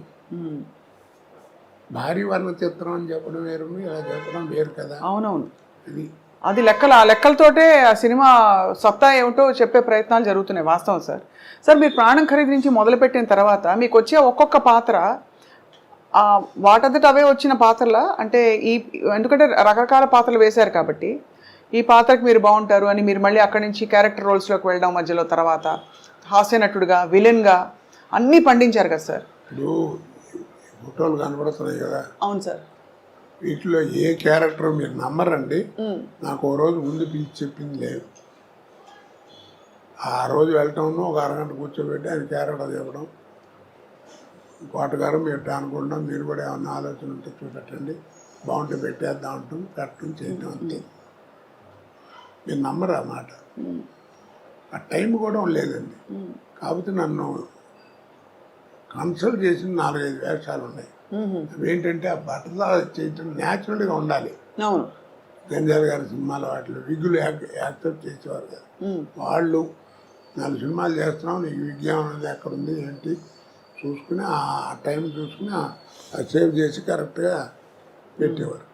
భారీ వర్ణ చిత్రం అని చెప్పడం వేరు, ఇలా చెప్పడం వేరు కదా. అవునవును. అది ఆ లెక్కలతోటే ఆ సినిమా సత్తా ఏమిటో చెప్పే ప్రయత్నాలు జరుగుతున్నాయి, వాస్తవం సార్. సార్ మీరు ప్రాణం ఖరీదు నుంచి మొదలుపెట్టిన తర్వాత మీకు వచ్చే ఒక్కొక్క పాత్ర వాటంతట అవే వచ్చిన పాత్రలా అంటే ఎందుకంటే రకరకాల పాత్రలు వేశారు కాబట్టి ఈ పాత్రకి మీరు బాగుంటారు అని మీరు మళ్ళీ అక్కడి నుంచి క్యారెక్టర్ రోల్స్లోకి వెళ్ళడం, మధ్యలో తర్వాత హాస్య నటుడుగా, విలన్గా అన్నీ పండించారు కదా సార్. ఇప్పుడు ఫోటోలు కనబడుతున్నాయి కదా. అవును సార్. వీటిలో ఏ క్యారెక్టర్ మీరు నమ్మరండి, నాకు ఓ రోజు ముందు పిలిచి చెప్పింది లేదు. ఆ రోజు వెళ్ళటం ఒక అరగంట కూర్చోబెట్టి ఆయన క్యారెక్టర్ చెప్పడం, కోటగారు మీరు అనుకుంటాం, మీరు కూడా ఏమన్నా ఆలోచన ఉంటే చూపెట్టండి, బాగుంటే పెట్టేద్దాం అంటాం, పెట్టడం చేయడం అంతే. మీరు నమ్మరు ఆ మాట. ఆ టైం కూడా లేదండి. కాకపోతే నన్ను కన్సల్ట్ చేసిన 4-5 వేషాలు ఉన్నాయి. అవేంటంటే ఆ బట్టలా చేయటం న్యాచురల్గా ఉండాలి. గంజాల గారి సినిమాలో వాటిలో విగ్గులు యాక్సెప్ట్ చేసేవారు కదా, వాళ్ళు 4 సినిమాలు చేస్తున్నాం, నీకు విజ్ఞానం అనేది ఎక్కడుంది ఏంటి చూసుకుని ఆ టైం చూసుకుని సేవ్ చేసి కరెక్ట్గా పెట్టేవారు,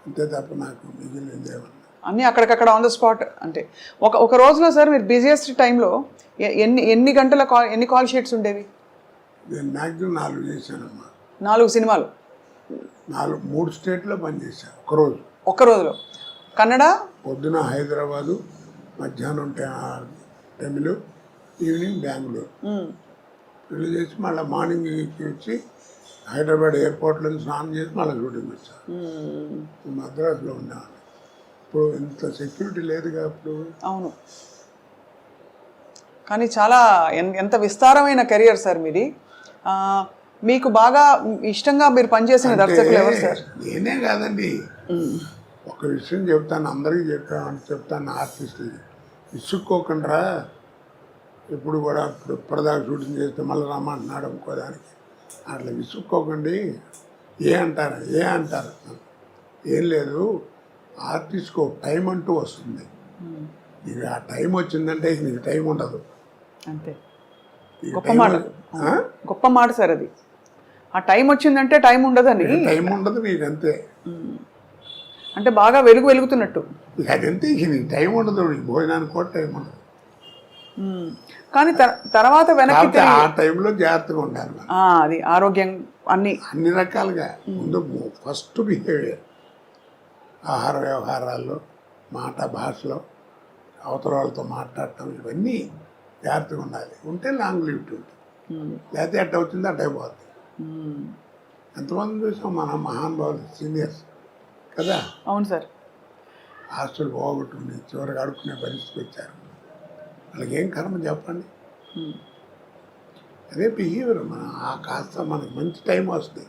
అంతే తప్ప నాకు మిగిలింది ఏమన్నా అన్నీ అక్కడికక్కడ ఆన్ ద స్పాట్. అంటే ఒక రోజులో సార్ మీరు బిజియెస్ట్ టైంలో ఎన్ని గంటల ఎన్ని కాల్ షీట్స్ ఉండేవి? నేను మ్యాక్సిమం 4 చేశానమ్మా. 4 సినిమాలు 3 స్టేట్లో పనిచేశాను ఒకరోజు. ఒక్క రోజులో కన్నడ, పొద్దున హైదరాబాదు, మధ్యాహ్నం తమిళ, ఈవినింగ్ బెంగళూరు. పెళ్లి చేసి మళ్ళీ మార్నింగ్ వచ్చి హైదరాబాద్ ఎయిర్పోర్ట్లో స్నానం చేసి మళ్ళీ షూటింగ్ వచ్చాను. మద్రాసులో ఉన్నాను. ఇప్పుడు ఇంత సెక్యూరిటీ లేదుగా అప్పుడు. అవును, కానీ చాలా ఎంత విస్తారమైన కెరియర్ సార్ మీది. మీకు బాగా ఇష్టంగా మీరు పనిచేసిన దర్శకులు ఎవరు సార్? నేనే కాదండి, ఒక విషయం చెప్తాను, అందరికీ చెప్తాను ఆర్టిస్టులకి, విసుక్కోకుండా ఇప్పుడు కూడా ఇప్పటిదాకా షూటింగ్ చేస్తే మళ్ళీ రమ్మంటున్నాడు అనుకోదానికి, అట్లా విసుక్కోకండి. ఏ అంటారు ఏం లేదు, ఆర్టిస్ట్కి ఒక టైం అంటూ వస్తుంది. ఇక ఆ టైం వచ్చిందంటే నీకు టైం ఉండదు, అంతే. గొప్ప మాట సార్ అది. ఆ టైం వచ్చిందంటే టైం ఉండదని. టైం ఉండదు నీకు, అంతే. అంటే బాగా వెలుగుతున్నట్టు. అదంతే, ఇక నీకు టైం ఉండదు, నీకు భోజనానికి కూడా టైం ఉండదు. కానీ తర్వాత వెనక్కి ఆ టైంలో జాగ్రత్తగా ఉండాలి. అది ఆరోగ్యం అన్ని రకాలుగా. ముందు ఫస్ట్ బిహేవియర్, ఆహార వ్యవహారాల్లో, మాట భాషలో, అవతల వాళ్ళతో మాట్లాడటం, ఇవన్నీ జాగ్రత్తగా ఉండాలి. ఉంటే లాంగ్ లివిటీ ఉంటుంది, లేకపోతే ఎట్ట వచ్చిందో అట్ట అయిపోతుంది. ఎంతమంది చూసాం మన మహానుభావులు, సీనియర్స్ కదా. అవును సార్. ఆస్తులు పోగొట్టుకుని చివరికి అడుక్కునే పరిస్థితికి వచ్చారు. వాళ్ళకి ఏం కర్మ చెప్పండి. అదే బిహేవియర్. కాస్త మనకి మంచి టైం వస్తుంది,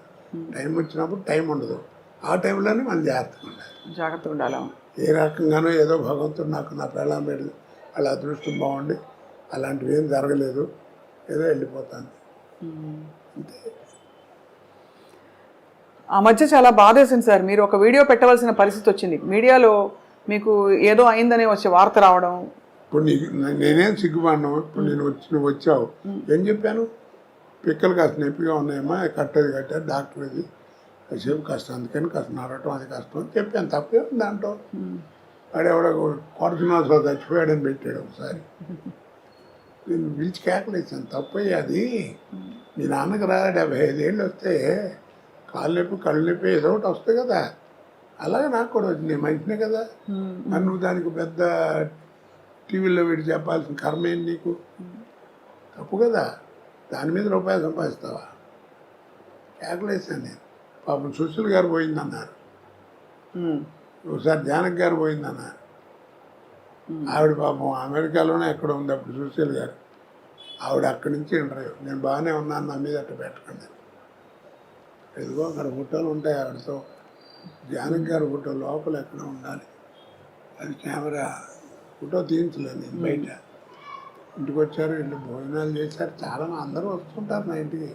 టైం వచ్చినప్పుడు టైం ఉండదు, ఆ టైంలోనే మనం జాగ్రత్తగా ఉండాలి. ఏ రకంగానో ఏదో భగవంతుడు నాకు నా పిల్లలు వాళ్ళ అదృష్టం బాగుండి అలాంటివి ఏం జరగలేదు, ఏదో వెళ్ళిపోతాను అంతే. ఆ మధ్య చాలా బాధేసింది సార్, మీరు ఒక వీడియో పెట్టవలసిన పరిస్థితి వచ్చింది, మీడియాలో మీకు ఏదో అయిందనే వచ్చే వార్త రావడం. ఇప్పుడు నేనేం సిగ్గుపడినావు, ఇప్పుడు నువ్వు వచ్చావు, ఏం చెప్పాను, పిక్కలు కాస్త నొప్పిగా ఉన్నాయమ్మా, కట్టేది కట్టారు డాక్టర్, ఇది కాసేపు కష్టం, అందుకని కాస్త నడవటం అది కష్టం అని చెప్పాను. తప్పే ఉంది దాంట్లో. వాడెవడో కొరచునాథరావు చచ్చిపోయాడని పెట్టాడు ఒకసారి, నేను పిలిచి కేకలేసాను, తప్పయ్యి అది. మీ నాన్నకి రా 75 ఏళ్ళు వస్తే కాళ్ళు నొప్పి కళ్ళు నొప్పి ఏదో ఒకటి వస్తాయి కదా, అలాగే నాకు కూడా వచ్చింది, నేను మంచినే కదా. మరి నువ్వు దానికి పెద్ద టీవీలో వీడి చెప్పాల్సిన కర్మ ఏంటి నీకు, తప్పు కదా. దాని మీద రూపాయలు సంపాదిస్తావా, కేకలేసాను నేను. పాపం సుశీల్ గారు పోయిందన్నారు, ఒకసారి జానక్ గారు పోయిందన్నారు. ఆవిడ పాపం అమెరికాలోనే ఎక్కడ ఉంది అప్పుడు సుశీల్ గారు, ఆవిడ అక్కడి నుంచి ఇంటర్వ్యూ, నేను బాగానే ఉన్నాను, నా మీద అట్ట పెట్టకండి. ఎదుగో అక్కడ ఫోటోలు ఉంటాయి ఆవిడతో, జానక్ గారి ఫోటో లోపల ఎక్కడ ఉండాలి, అది కెమెరా ఫోటో తీయించలేదు నేను బయట. ఇంటికి వచ్చారు, ఇంటి భోజనాలు చేశారు, చాలా అందరూ వస్తుంటారు నా ఇంటికి.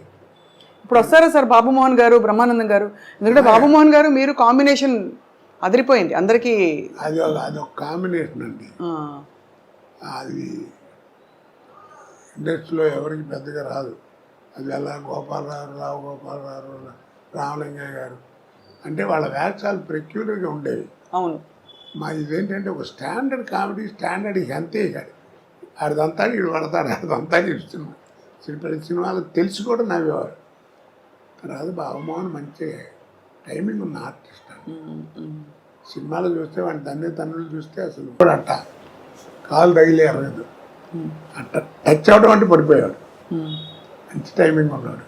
ఇప్పుడు వస్తారా సార్ బాబుమోహన్ గారు, బ్రహ్మానందం గారు? ఎందుకంటే బాబుమోహన్ గారు మీరు కాంబినేషన్ అదిరిపోయింది అందరికీ. అదొక కాంబినేషన్ అండి, అది ఇండస్ట్రీలో ఎవరికి పెద్దగా రాదు. అది అలా రావు గోపాలరావు, రామలింగయ్య గారు అంటే వాళ్ళ వేషాలు పెక్యులర్గా ఉండేవి. అవును, మా ఇదేంటంటే ఒక స్టాండర్డ్ కామెడీ, స్టాండర్డ్ అంతే కాదు, ఆడిదంతా వీడు పడతాడు, ఆడిదంతా ఇస్తున్నాడు. ప్రతి సినిమాలు తెలిసి కూడా నవ్వేవారు. తర్వాత బాబుమోహన్ మంచి టైమింగ్ ఉన్న ఆర్టిస్ట్ అండి. సినిమాలు చూస్తే వాడి తన్నులు చూస్తే అసలు అట్ట కాలు తగిలే అవ్వదు, అట్ట టచ్ అవడం అంటే పడిపోయాడు. మంచి టైమింగ్ ఉన్నాడు.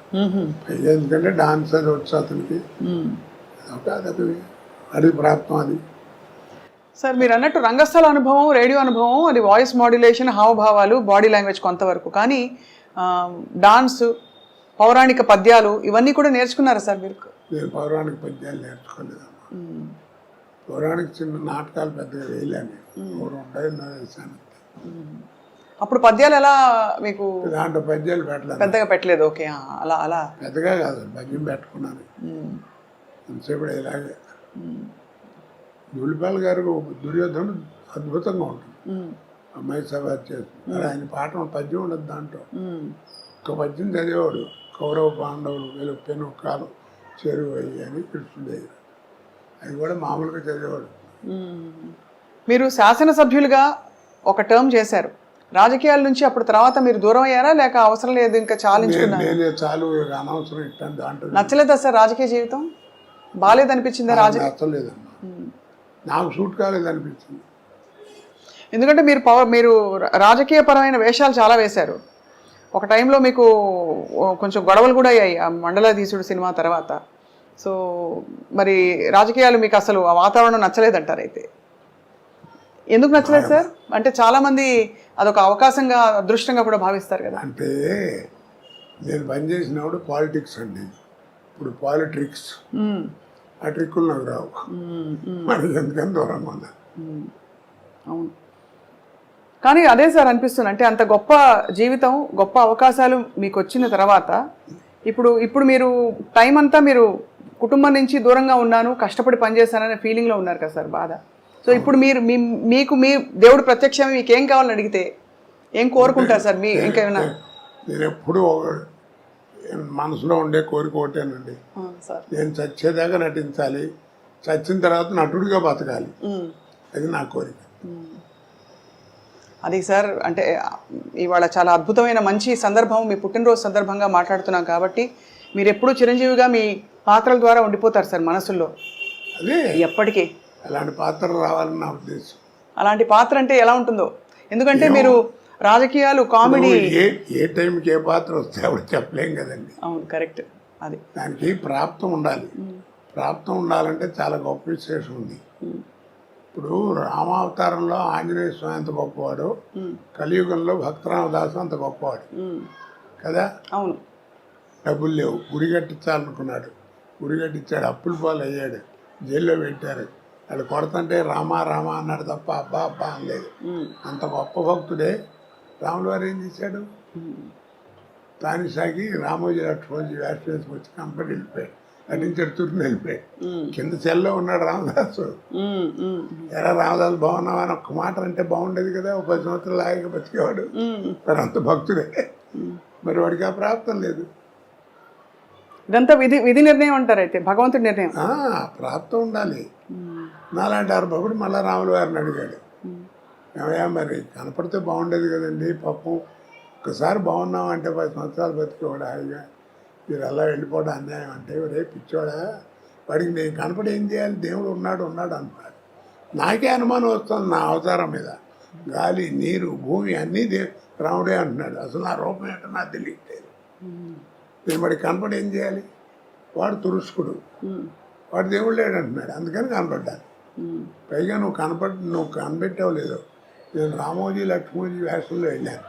ఎందుకంటే డాన్స్ అది వచ్చు అతనికి, అది ప్రాప్తం అది. సార్ మీరు అన్నట్టు రంగస్థల అనుభవం, రేడియో అనుభవం, అది వాయిస్ మాడ్యులేషన్, హావభావాలు, బాడీ లాంగ్వేజ్ కొంతవరకు, కానీ డాన్స్, పౌరాణిక పద్యాలు ఇవన్నీ కూడా నేర్చుకున్నారా సార్ మీరు? నేను పౌరాణిక పద్యాలు నేర్చుకోలేదమ్మా. పౌరాణిక చిన్న నాటకాలు పెద్దగా వేయలేను, వేసాను. అప్పుడు పద్యాలు ఎలా మీకు? దాంట్లో పద్యాలు పెట్టలేదు, పెద్దగా పెట్టలేదు. ఓకే, అలా అలా పెద్దగా కాదు, పద్యం పెట్టుకున్నాను ఎంతసేపు ఇలాగే. ధూళిపాల గారు దుర్యోధనుడు అద్భుతంగా ఉంటుంది, అమ్మాయి సభ చేస్తుంది. ఆయన పాట పద్యం ఉండదు దాంట్లో, ఒక పద్యం చదివేవాడు, కౌరవ పాండవులు వెలుపెను కాలం చెరువు అయ్యి అని కృష్ణుడు, అది కూడా మామూలుగా చదివేవాడు. మీరు శాసనసభ్యులుగా ఒక టర్మ్ చేశారు, రాజకీయాల నుంచి అప్పుడు తర్వాత మీరు దూరం అయ్యారా, లేక అవసరం లేదు ఇంకా చాలించుకున్నారు? నేనే చాలు, అనవసరం ఇట్టాను దాంట్లో. నచ్చలేదా సార్ రాజకీయ జీవితం? బాగాలేదనిపించిందా? నచ్చలేదమ్మా, నాకు సూట్ కాలేదనిపించింది. ఎందుకంటే మీరు రాజకీయపరమైన వేషాలు చాలా వేశారు. ఒక టైంలో మీకు కొంచెం గొడవలు కూడా అయ్యాయి ఆ మండలాధీశుడు సినిమా తర్వాత. సో మరి రాజకీయాలు మీకు అసలు ఆ వాతావరణం నచ్చలేదంటారు. అయితే ఎందుకు నచ్చలేదు సార్? అంటే చాలామంది అదొక అవకాశంగా, అదృష్టంగా కూడా భావిస్తారు కదా. అంటే నేను పనిచేసినప్పుడు పాలిటిక్స్ అండి, ఇప్పుడు పాలిట్రిక్స్, ఆ ట్రిక్కులు నాకు రావు, మరి ఎందుకని దూరంగా ఉన్నా. అవును, కానీ అదే సార్ అనిపిస్తుంది, అంటే అంత గొప్ప జీవితం, గొప్ప అవకాశాలు మీకు వచ్చిన తర్వాత ఇప్పుడు మీరు టైం అంతా మీరు కుటుంబం నుంచి దూరంగా ఉన్నాను, కష్టపడి పనిచేశాననే ఫీలింగ్లో ఉన్నారు కదా సార్, బాధ. సో ఇప్పుడు మీకు మీ దేవుడు ప్రత్యక్షం మీకు ఏం కావాలని అడిగితే ఏం కోరుకుంటారు సార్? మీ ఇంకేమైనా? నేను ఎప్పుడు మనసులో ఉండే కోరిక ఒకటేనండి, నేను చచ్చేదాకా నటించాలి, చచ్చిన తర్వాత నటుడిగా బతకాలి, అది నా కోరిక. అది సార్, అంటే ఇవాళ చాలా అద్భుతమైన మంచి సందర్భం, మీ పుట్టినరోజు సందర్భంగా మాట్లాడుతున్నాం కాబట్టి మీరు ఎప్పుడూ చిరంజీవిగా మీ పాత్రల ద్వారా ఉండిపోతారు సార్ మనసుల్లో, అదే ఎప్పటికీ. అలాంటి పాత్ర రావాలని నా ఉద్దేశం. అలాంటి పాత్ర అంటే ఎలా ఉంటుందో, ఎందుకంటే మీరు రాజకీయాలు, కామెడీ, ఏ టైంకి ఏ పాత్ర వస్తే అప్పుడు చెప్పలేం కదండి. అవును, కరెక్ట్. అది దానికి ప్రాప్తం ఉండాలి, ప్రాప్తం ఉండాలంటే చాలా గొప్ప విశేషం ఉంది. ఇప్పుడు రామావతారంలో ఆంజనేయ స్వామి అంత గొప్పవాడు, కలియుగంలో భక్తరామదాసు అంత గొప్పవాడు కదా. అవును, డబ్బులు లేవు, గుడి కట్టించాలనుకున్నాడు, గుడి కట్టించాడు, అప్పుల పాలు అయ్యాడు, జైల్లో పెట్టారు. వాళ్ళు కొడతంటే రామా రామా అన్నాడు తప్ప అబ్బా అబ్బా అనలేదు. అంత గొప్ప భక్తుడే రాముల వారు ఏం చేశాడు, తానిసాగి రామోజీ లక్ష్మణ్ వేషం వేసుకు వచ్చి కంపెనీ వెళ్ళిపోయాడు. అటు నుంచి అడుగుతున్న వెళ్ళిపోయాడు. కింద సెల్లో ఉన్నాడు రామదాసు. ఎరా రామదాసు బాగున్నావా అని ఒక్క మాట అంటే బాగుండేది కదా, ఒక 10 సంవత్సరాలు లాగా బతికేవాడు. మరి అంత భక్తుడే, మరి వాడికి ఆ ప్రాప్తం లేదు. ఇదంతా విధి విధి నిర్ణయం అంటారు అయితే, భగవంతుడి నిర్ణయం. ప్రాప్తం ఉండాలి. నాలాంటి భక్తుడు మళ్ళీ రాముల వారిని అడిగాడు, ఏమయ్యా మరి కనపడితే బాగుండేది కదండి, పాపం ఒక్కసారి బాగున్నాం అంటే 10 సంవత్సరాలు బతికేవాడు హాయిగా, మీరు అలా వెళ్ళిపోవడం అన్యాయం అంటే, రేపు పిచ్చోడా వాడికి నేను కనపడి ఏం చేయాలి, దేవుడు ఉన్నాడు అంటున్నాడు. నాకే అనుమానం వస్తుంది నా అవతారం మీద, గాలి నీరు భూమి అన్నీ రాముడే అంటున్నాడు. అసలు నా రూపం ఏంటో నాకు తెలియట్లేదు. నేను వాడికి కనపడి ఏం చేయాలి, వాడు తురుష్కుడు, వాడు దేవుడు లేడు అంటున్నాడు, అందుకని కనపడ్డాను. పైగా నువ్వు కనిపెట్టావు లేదో, నేను రామోజీ లక్ష్మోజీ వేషంలో వెళ్ళాను.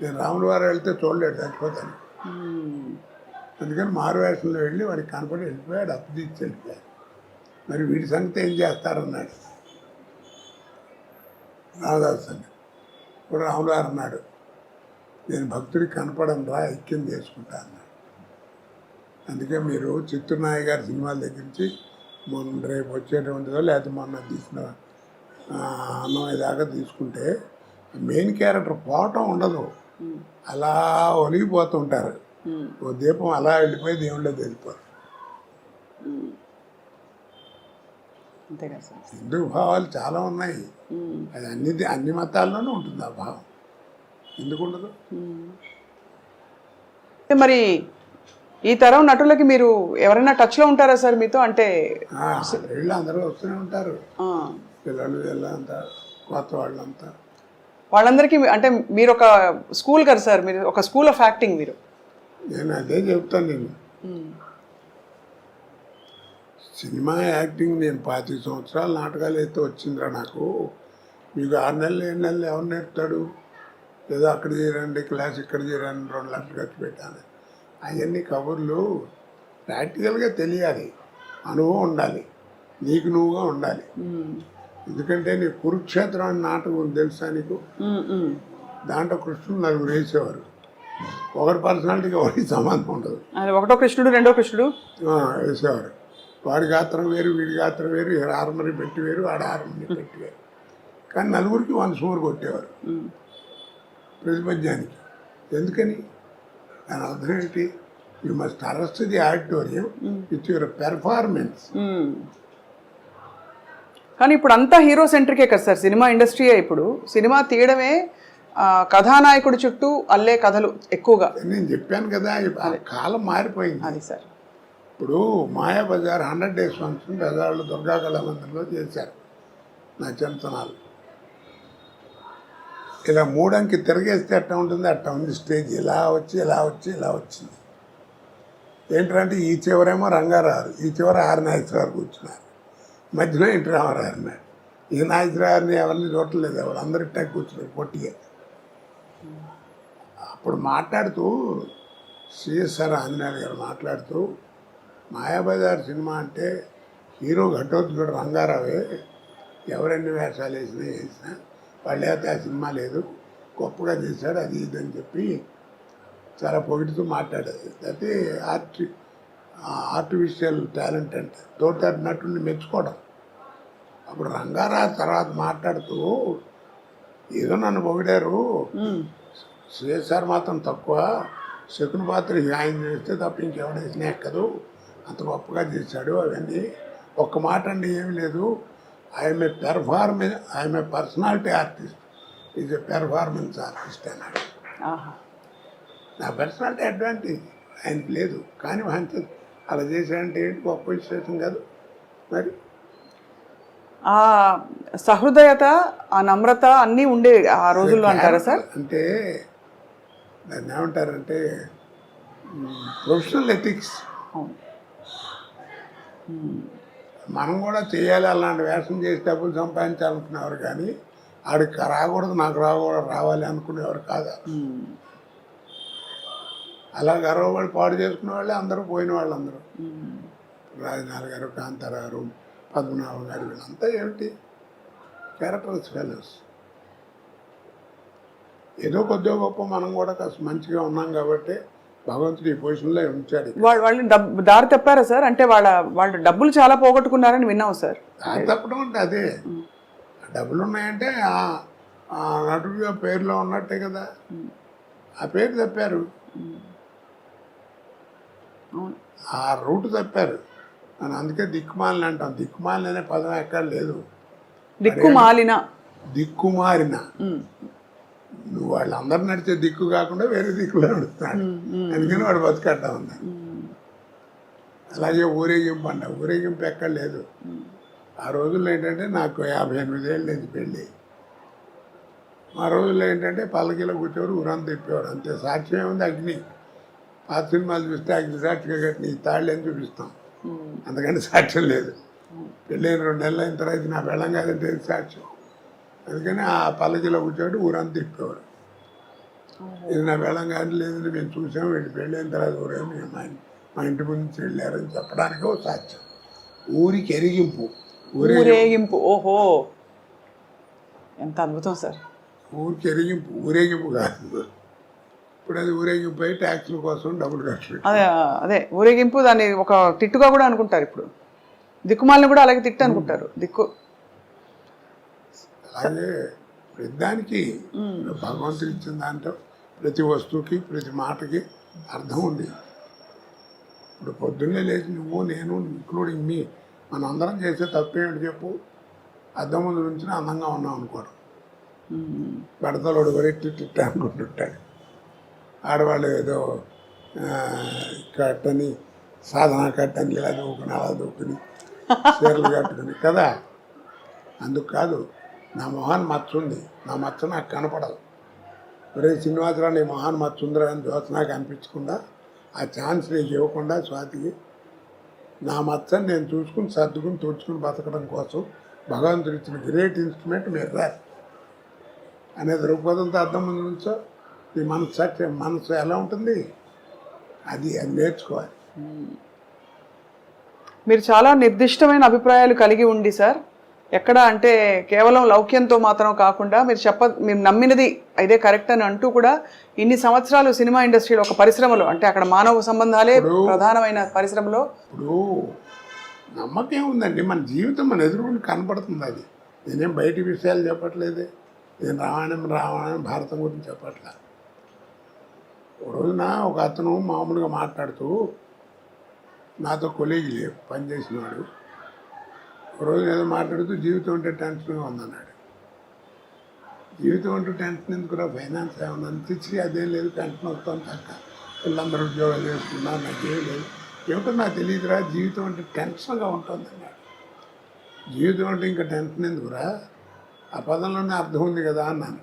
నేను రాముల వారు వెళ్తే చూడలేడు, చచ్చిపోతాను. అందుకని మారు వేషంలో వెళ్ళి వాడికి కనపడి వెళ్ళిపోయాడు, అప్పు తీసి వెళ్ళిపోయాడు. మరి వీడి సంగతి ఏం చేస్తారన్నాడు రామదాస్ సంగతి. ఇప్పుడు రాముల వారు అన్నాడు, నేను భక్తుడికి కనపడను రా, ఐక్యం చేసుకుంటా అన్నాడు. అందుకే మీరు చిత్తూరునాయ గారి సినిమాల దగ్గర నుంచి రేపు వచ్చేటువంటిదో లేకపోతే మొన్న తీసిన అన్నమయ్య దాకా తీసుకుంటే మెయిన్ క్యారెక్టర్ పోవటం ఉండదు, అలా ఒలిగిపోతుంటారు. ఓ దీపం అలా వెళ్ళిపోయి దేవుళ్ళో వెళ్ళిపోరు. హిందూ భావాలు చాలా ఉన్నాయి, అది అన్ని మతాల్లోనూ ఉంటుంది ఆ భావం, ఎందుకు ఉండదు? మరి ఈ తరం నటులకి మీరు ఎవరైనా టచ్లో ఉంటారా సార్ మీతో? అంటే వీళ్ళు అందరూ వస్తూనే ఉంటారు, పిల్లలు వీళ్ళంతా కొత్త వాళ్ళంతా. వాళ్ళందరికీ అంటే మీరు ఒక స్కూల్ కదా సార్, మీరు ఒక స్కూల్ ఆఫ్ యాక్టింగ్. మీరు నేను అదే చెప్తాను, నేను సినిమా యాక్టింగ్ నేను 25 సంవత్సరాలు నాటకాలు అయితే వచ్చిందిరా నాకు. మీకు 6 నెలలు 7 నెలలు ఎవరు నేర్పుతాడు? ఏదో అక్కడ చేరండి క్లాస్, ఇక్కడ చేరండి 2 లక్షలు ఖర్చు పెట్టాను. అవన్నీ కబుర్లు ప్రాక్టికల్గా తెలియాలి, అనుభవం ఉండాలి, నీకు నువ్వుగా ఉండాలి. ఎందుకంటే నీ కురుక్షేత్రం అని నాటకం తెలుసా నీకు? దాంట్లో కృష్ణుడు 4 వేసేవారు, ఒకటి పర్సనాలిటీకి ఒకటి సంబంధం ఉండదు. ఒకటో కృష్ణుడు రెండో కృష్ణుడు వేసేవారు. వాడి గాత్రం వేరు, వీడి గాత్రం వేరు, హార్మోని పెట్టి వేరు, ఆడ హార్మోని పెట్టి వేరు. కానీ 4కి 1 సుమారు కొట్టేవారు ప్రతిపద్యానికి. ఎందుకని? దాని అర్థం ఏంటి? You must arrest the auditorium with your performance. కానీ ఇప్పుడు అంతా హీరో సెంట్రికే కదా సార్, సినిమా ఇండస్ట్రీయే. ఇప్పుడు సినిమా తీయడమే కథానాయకుడి చుట్టూ అల్లే కథలు ఎక్కువగా. నేను చెప్పాను కదా, కాలం మారిపోయింది. అది సార్, ఇప్పుడు మాయాబజార్ 100 days ఫంక్షన్ బజార్లో దుర్గా కళామందిరంలో చేశారు నా చిన్నతనాలు. ఇలా 3 అంకి తిరగేస్తే ఎట్లా ఉంటుంది, అట్లా ఉంది స్టేజ్. ఇలా వచ్చి ఇలా వచ్చి ఇలా వచ్చింది. ఏంటంటే ఈ చివరేమో రంగారావు, ఈ చివర ఆర్ నాగేశ్వరరావు కూర్చున్నారు, మధ్యలో ఇంటి రామారావు అన్నాడు. ఈ నాగేశ్వరరావుని ఎవరిని చూడలేదు, ఎవరు అందరూ ఇట్టా కూర్చున్నారు పొట్టిగా. అప్పుడు మాట్లాడుతూ సిఎస్ఆర్ ఆంజనేయులు గారు మాట్లాడుతూ, మాయాబజార్ సినిమా అంటే హీరో ఘటోత్కచుడు రంగారావే, ఎవరెన్ని వేషాలు వేసినా వాళ్ళు అయితే ఆ సినిమా లేదు, గొప్పగా చేశాడు, అది ఇది అని చెప్పి చాలా పొగిడుతూ మాట్లాడేది. అయితే ఆర్టిఫిషియల్ టాలెంట్ అంటే తోట నటుడిని మెచ్చుకోవడం. అప్పుడు రంగారావు తర్వాత మాట్లాడుతూ, ఏదో నన్ను పొగిడారు, సిఎస్ఆర్ మాత్రం తక్కువ, శకుని పాత్ర ఆయన చేస్తే తప్ప ఇంకెవడ వేసినా ఎక్కదు, అంత గొప్పగా చేశాడు అవన్నీ. ఒక్క మాట అండి ఏమి లేదు, I'm a personality artist, is a performance artist అన్నాడు. నా పర్సనాలిటీ అడ్వాంటేజ్ ఆయనకి లేదు, కానీ ఆయన అలా చేశాడంటే ఏంటి, గొప్ప విశేషం కాదు. మరి ఆ సహృదయత, ఆ నమ్రత అన్నీ ఉండే ఆ రోజుల్లో అంటారా సార్? అంటే దాన్ని ఏమంటారంటే ప్రొఫెషనల్ ఎథిక్స్. మనం కూడా చేయాలి, అలాంటి వేషం చేసి డబ్బులు సంపాదించాలనుకునేవారు, కానీ ఆడికి రాకూడదు నాకు రావాలి అనుకునేవారు కాదు. అలా గర్వపడి పాడు చేసుకునే వాళ్ళే అందరూ, పోయిన వాళ్ళందరూ. రాజనాథ్ గారు, కాంతారావు గారు, పద్మనాభం గారు, వీళ్ళంతా ఏమిటి క్యారెక్టర్స్ ఫెలోస్. ఏదో కొద్దిగా గొప్ప మనం కూడా కాస్త మంచిగా ఉన్నాం కాబట్టి భగవంతుడు ఈ పొజిషన్లో ఉంచాడు. వాళ్ళు దారి తప్పారా సార్? అంటే వాళ్ళు డబ్బులు చాలా పోగొట్టుకున్నారని విన్నాం సార్. దారి తప్పడం అంటే అదే, డబ్బులు ఉన్నాయంటే ఆ నటుడిగా పేరులో ఉన్నట్టే కదా, ఆ పేరు తప్పారు, ఆ రూట్ తప్పారు. అని అందుకే దిక్కుమాలిన అంటాం. దిక్కుమాలిన అనే పదం ఎక్కడ లేదు. దిక్కుమాలిన, దిక్కుమారిన. నువ్వు వాళ్ళందరూ నడిచే దిక్కు కాకుండా వేరే దిక్కులో నడుస్తున్నాడు, అందుకని వాడు బతుకట్టా ఉంది. అలాగే ఊరేగింపు అంట, ఊరేగింపు ఎక్కడ లేదు. ఆ రోజుల్లో ఏంటంటే నాకు 58 ఏళ్ళు లేదు పెళ్ళి. ఆ రోజుల్లో ఏంటంటే పల్లకిలో కూర్చోరు, ఊరంతా తిప్పేవారు అంతే. సాక్ష్యం ఏముంది? అగ్ని. పాత సినిమాలు చూస్తే అగ్ని సాక్షిగా కట్టిన ఈ తాళ్ళు అని చూపిస్తాం, అంతకంటే సాక్ష్యం లేదు. పెళ్ళైన 2 నెలలు అయిన తర్వాత నా వెళ్ళం కాదంటే సాక్ష్యం. అందుకని ఆ పల్లకిలో కూర్చోటి ఊరంతా తిప్పేవారు. ఇది నా వెళ్ళం కాదు, లేదని మేము చూసాము, వీళ్ళు పెళ్ళైన తర్వాత ఊరేమి మా ఇంటి ముందు వెళ్ళారని చెప్పడానికి ఒక సాక్ష్యం. ఊరికి ఎరిగింపు, ఊరేగింపు. ఓహో, ఎంత అద్భుతం సార్. ఊరికి ఎరిగింపు, ఊరేగింపు కాదు. ఇప్పుడు అది ఊరేగింపు అయి ట్యాక్సుల కోసం డబ్బులు కట్టాలి. అదే ఊరేగింపు, దాన్ని ఒక తిట్టుగా కూడా అనుకుంటారు. ఇప్పుడు దిక్కుమాలను కూడా అలాగే తిట్టు అనుకుంటారు. దిక్కు అలాగే ప్రతిదానికి భగవంతుడు ఇచ్చిన దాంట్లో ప్రతి వస్తువుకి ప్రతి మాటకి అర్థం ఉంది. ఇప్పుడు పొద్దున్నే లేచి నువ్వు నేను ఇంక్లూడింగ్ మీ మనం అందరం చేసే తప్పేమిటి చెప్పు? అద్దం ముందు నుంచి అందంగా ఉన్నాం అనుకోవడం. బడతలోడు వరెట్టి అనుకుంటుంటాడు. ఆడవాళ్ళు ఏదో కట్టని సాధన కట్టని ఇలా దూకుని అలా దూకుని చీరలు కట్టుకుని కదా. అందుకు కాదు, నా మొహాన్ని మచ్చ ఉంది, నా మచ్చ నాకు కనపడదు. ఒరే శ్రీనివాసరావు నీ మొహాన్ని మచ్చ ఉందిరా అని నాకు అనిపించకుండా, ఆ ఛాన్స్ నీకు ఇవ్వకుండా స్వాతికి నా మచ్చని నేను చూసుకుని సర్దుకుని తుడుచుకుని బతకడం కోసం భగవంతుడు ఇచ్చిన గ్రేట్ ఇన్స్ట్రుమెంట్ మిర్రర్ అనే దృక్పథంతో అర్థం ముందు నుంచో నీ మనసు ఎలా ఉంటుంది అది నేర్చుకోవాలి. మీరు చాలా నిర్దిష్టమైన అభిప్రాయాలు కలిగి ఉండి సార్, ఎక్కడ అంటే కేవలం లౌక్యంతో మాత్రం కాకుండా మీరు నమ్మినది ఇదే కరెక్ట్ అని అంటూ కూడా ఇన్ని సంవత్సరాలు సినిమా ఇండస్ట్రీలో ఒక పరిశ్రమలో, అంటే అక్కడ మానవ సంబంధాలే ప్రధానమైన పరిశ్రమలో ఇప్పుడు నమ్మకం ఉందండి. మన జీవితం మన ఎదురుకుండా కనపడుతుంది. అది నేనేం బయటి విషయాలు చెప్పట్లేదే, నేను రామాయణం భారతం గురించి చెప్పట్లా. ఒక రోజున ఒక అతను మామూలుగా మాట్లాడుతూ నాతో కొలీగ్ లేవు పనిచేసినవాడు, ఒక రోజు ఏదో మాట్లాడుతూ జీవితం అంటే టెన్షన్గా ఉందన్నాడు. జీవితం అంటూ టెన్షన్ ఎందుకురా, ఫైనాన్స్ ఏమన్నా తెచ్చి అదేం లేదు, టెన్షన్ వస్తాను తక్క, పిల్లలందరూ ఉద్యోగాలు చేసుకున్నారు, నాకేం లేదు, ఏమిటో నాకు తెలియదురా, జీవితం అంటే టెన్షన్గా ఉంటుంది అన్నాడు. జీవితం అంటే ఇంకా టెన్షన్ ఎందుకురా, ఆ పదంలోనే అర్థం ఉంది కదా అన్నాను.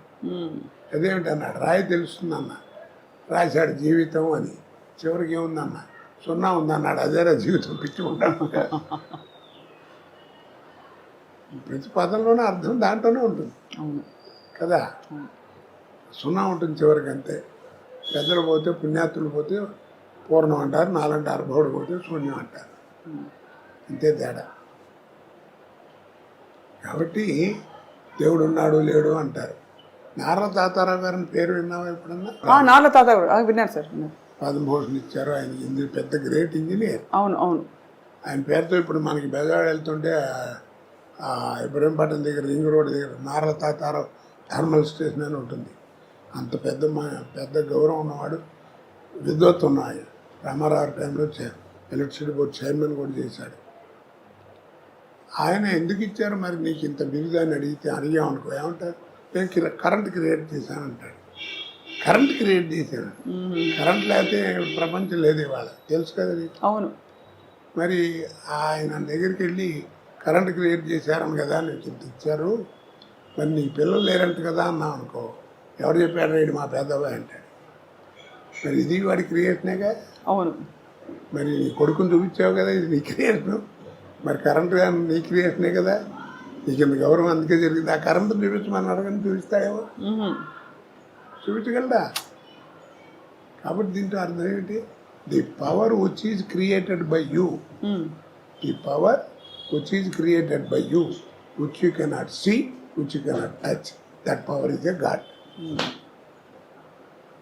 అదేమిటి అన్నాడు, రాయి తెలుస్తుంది అన్న. రాశాడు జీవితం అని, చివరికి ఏముందన్న 0 ఉందన్నాడు. అదేరా జీవితం, పిచ్చి ఉంటాను. ప్రతి పదంలోనే అర్థం దాంట్లోనే ఉంటుంది కదా. 0 ఉంటుంది చివరికి, అంతే. పెద్దలు పోతే పుణ్యాత్తులు పోతే పూర్ణం అంటారు, నాలంటే అర్భవుడు పోతే శూన్యం అంటారు, అంతే తేడా. కాబట్టి దేవుడు ఉన్నాడు లేడు అంటారు. నారా తాతారావు గారిని పేరు విన్నావా ఎప్పుడన్నా? నారా తాతారావు విన్నాను సార్. పద్మభూషణ్ ఇచ్చారు. ఆయన పెద్ద గ్రేట్ ఇంజనీర్. అవును అవును. ఆయన పేరుతో ఇప్పుడు మనకి బెజవాడ వెళ్తుంటే ఇబ్రహీంపట్నం దగ్గర రింగ్ రోడ్ దగ్గర నారా తాతారావు థర్మల్ స్టేషన్ అని ఉంటుంది. అంత పెద్ద గౌరవం ఉన్నవాడు, విద్వత్తు ఉన్నాయి. రామారావు టైంలో ఎలక్ట్రిసిటీ బోర్డు చైర్మన్ కూడా చేశాడు. ఆయన ఎందుకు ఇచ్చారు మరి నీకు ఇంత బిరుదు అని అడిగామనుకో ఏమంటారు, నేను కరెంట్ క్రియేట్ చేశానంటాడు. కరెంట్ క్రియేట్ చేశాను, కరెంట్ లేకపోతే ప్రపంచం లేదు ఇవాళ, తెలుసు కదా నీకు. అవును. మరి ఆయన దగ్గరికి వెళ్ళి కరెంట్ క్రియేట్ చేశారని కదా నీకు ఇంత ఇచ్చారు, మరి నీ పిల్లలు లేరంట కదా అన్నాం అనుకో, ఎవరు చెప్పాడు రైడు మా పెద్దబాయ్ అంటాడు. మరి ఇది వాడి క్రియేషనేగా. అవును. మరి నీ కొడుకుని చూపించావు కదా, ఇది నీ క్రియేషను. మరి కరెంటు నీ క్రియేషనే కదా, నీకు ఇంత గౌరవం అందుకే జరిగింది. ఆ కరెంటు చూపించమని అడగని చూపిస్తాయేమో, చూపించగలడా? కాబట్టి దీంట్లో అర్థం ఏమిటి, the power which is created by you, the power which is created by you, which you cannot see, which you cannot touch, that power is a god.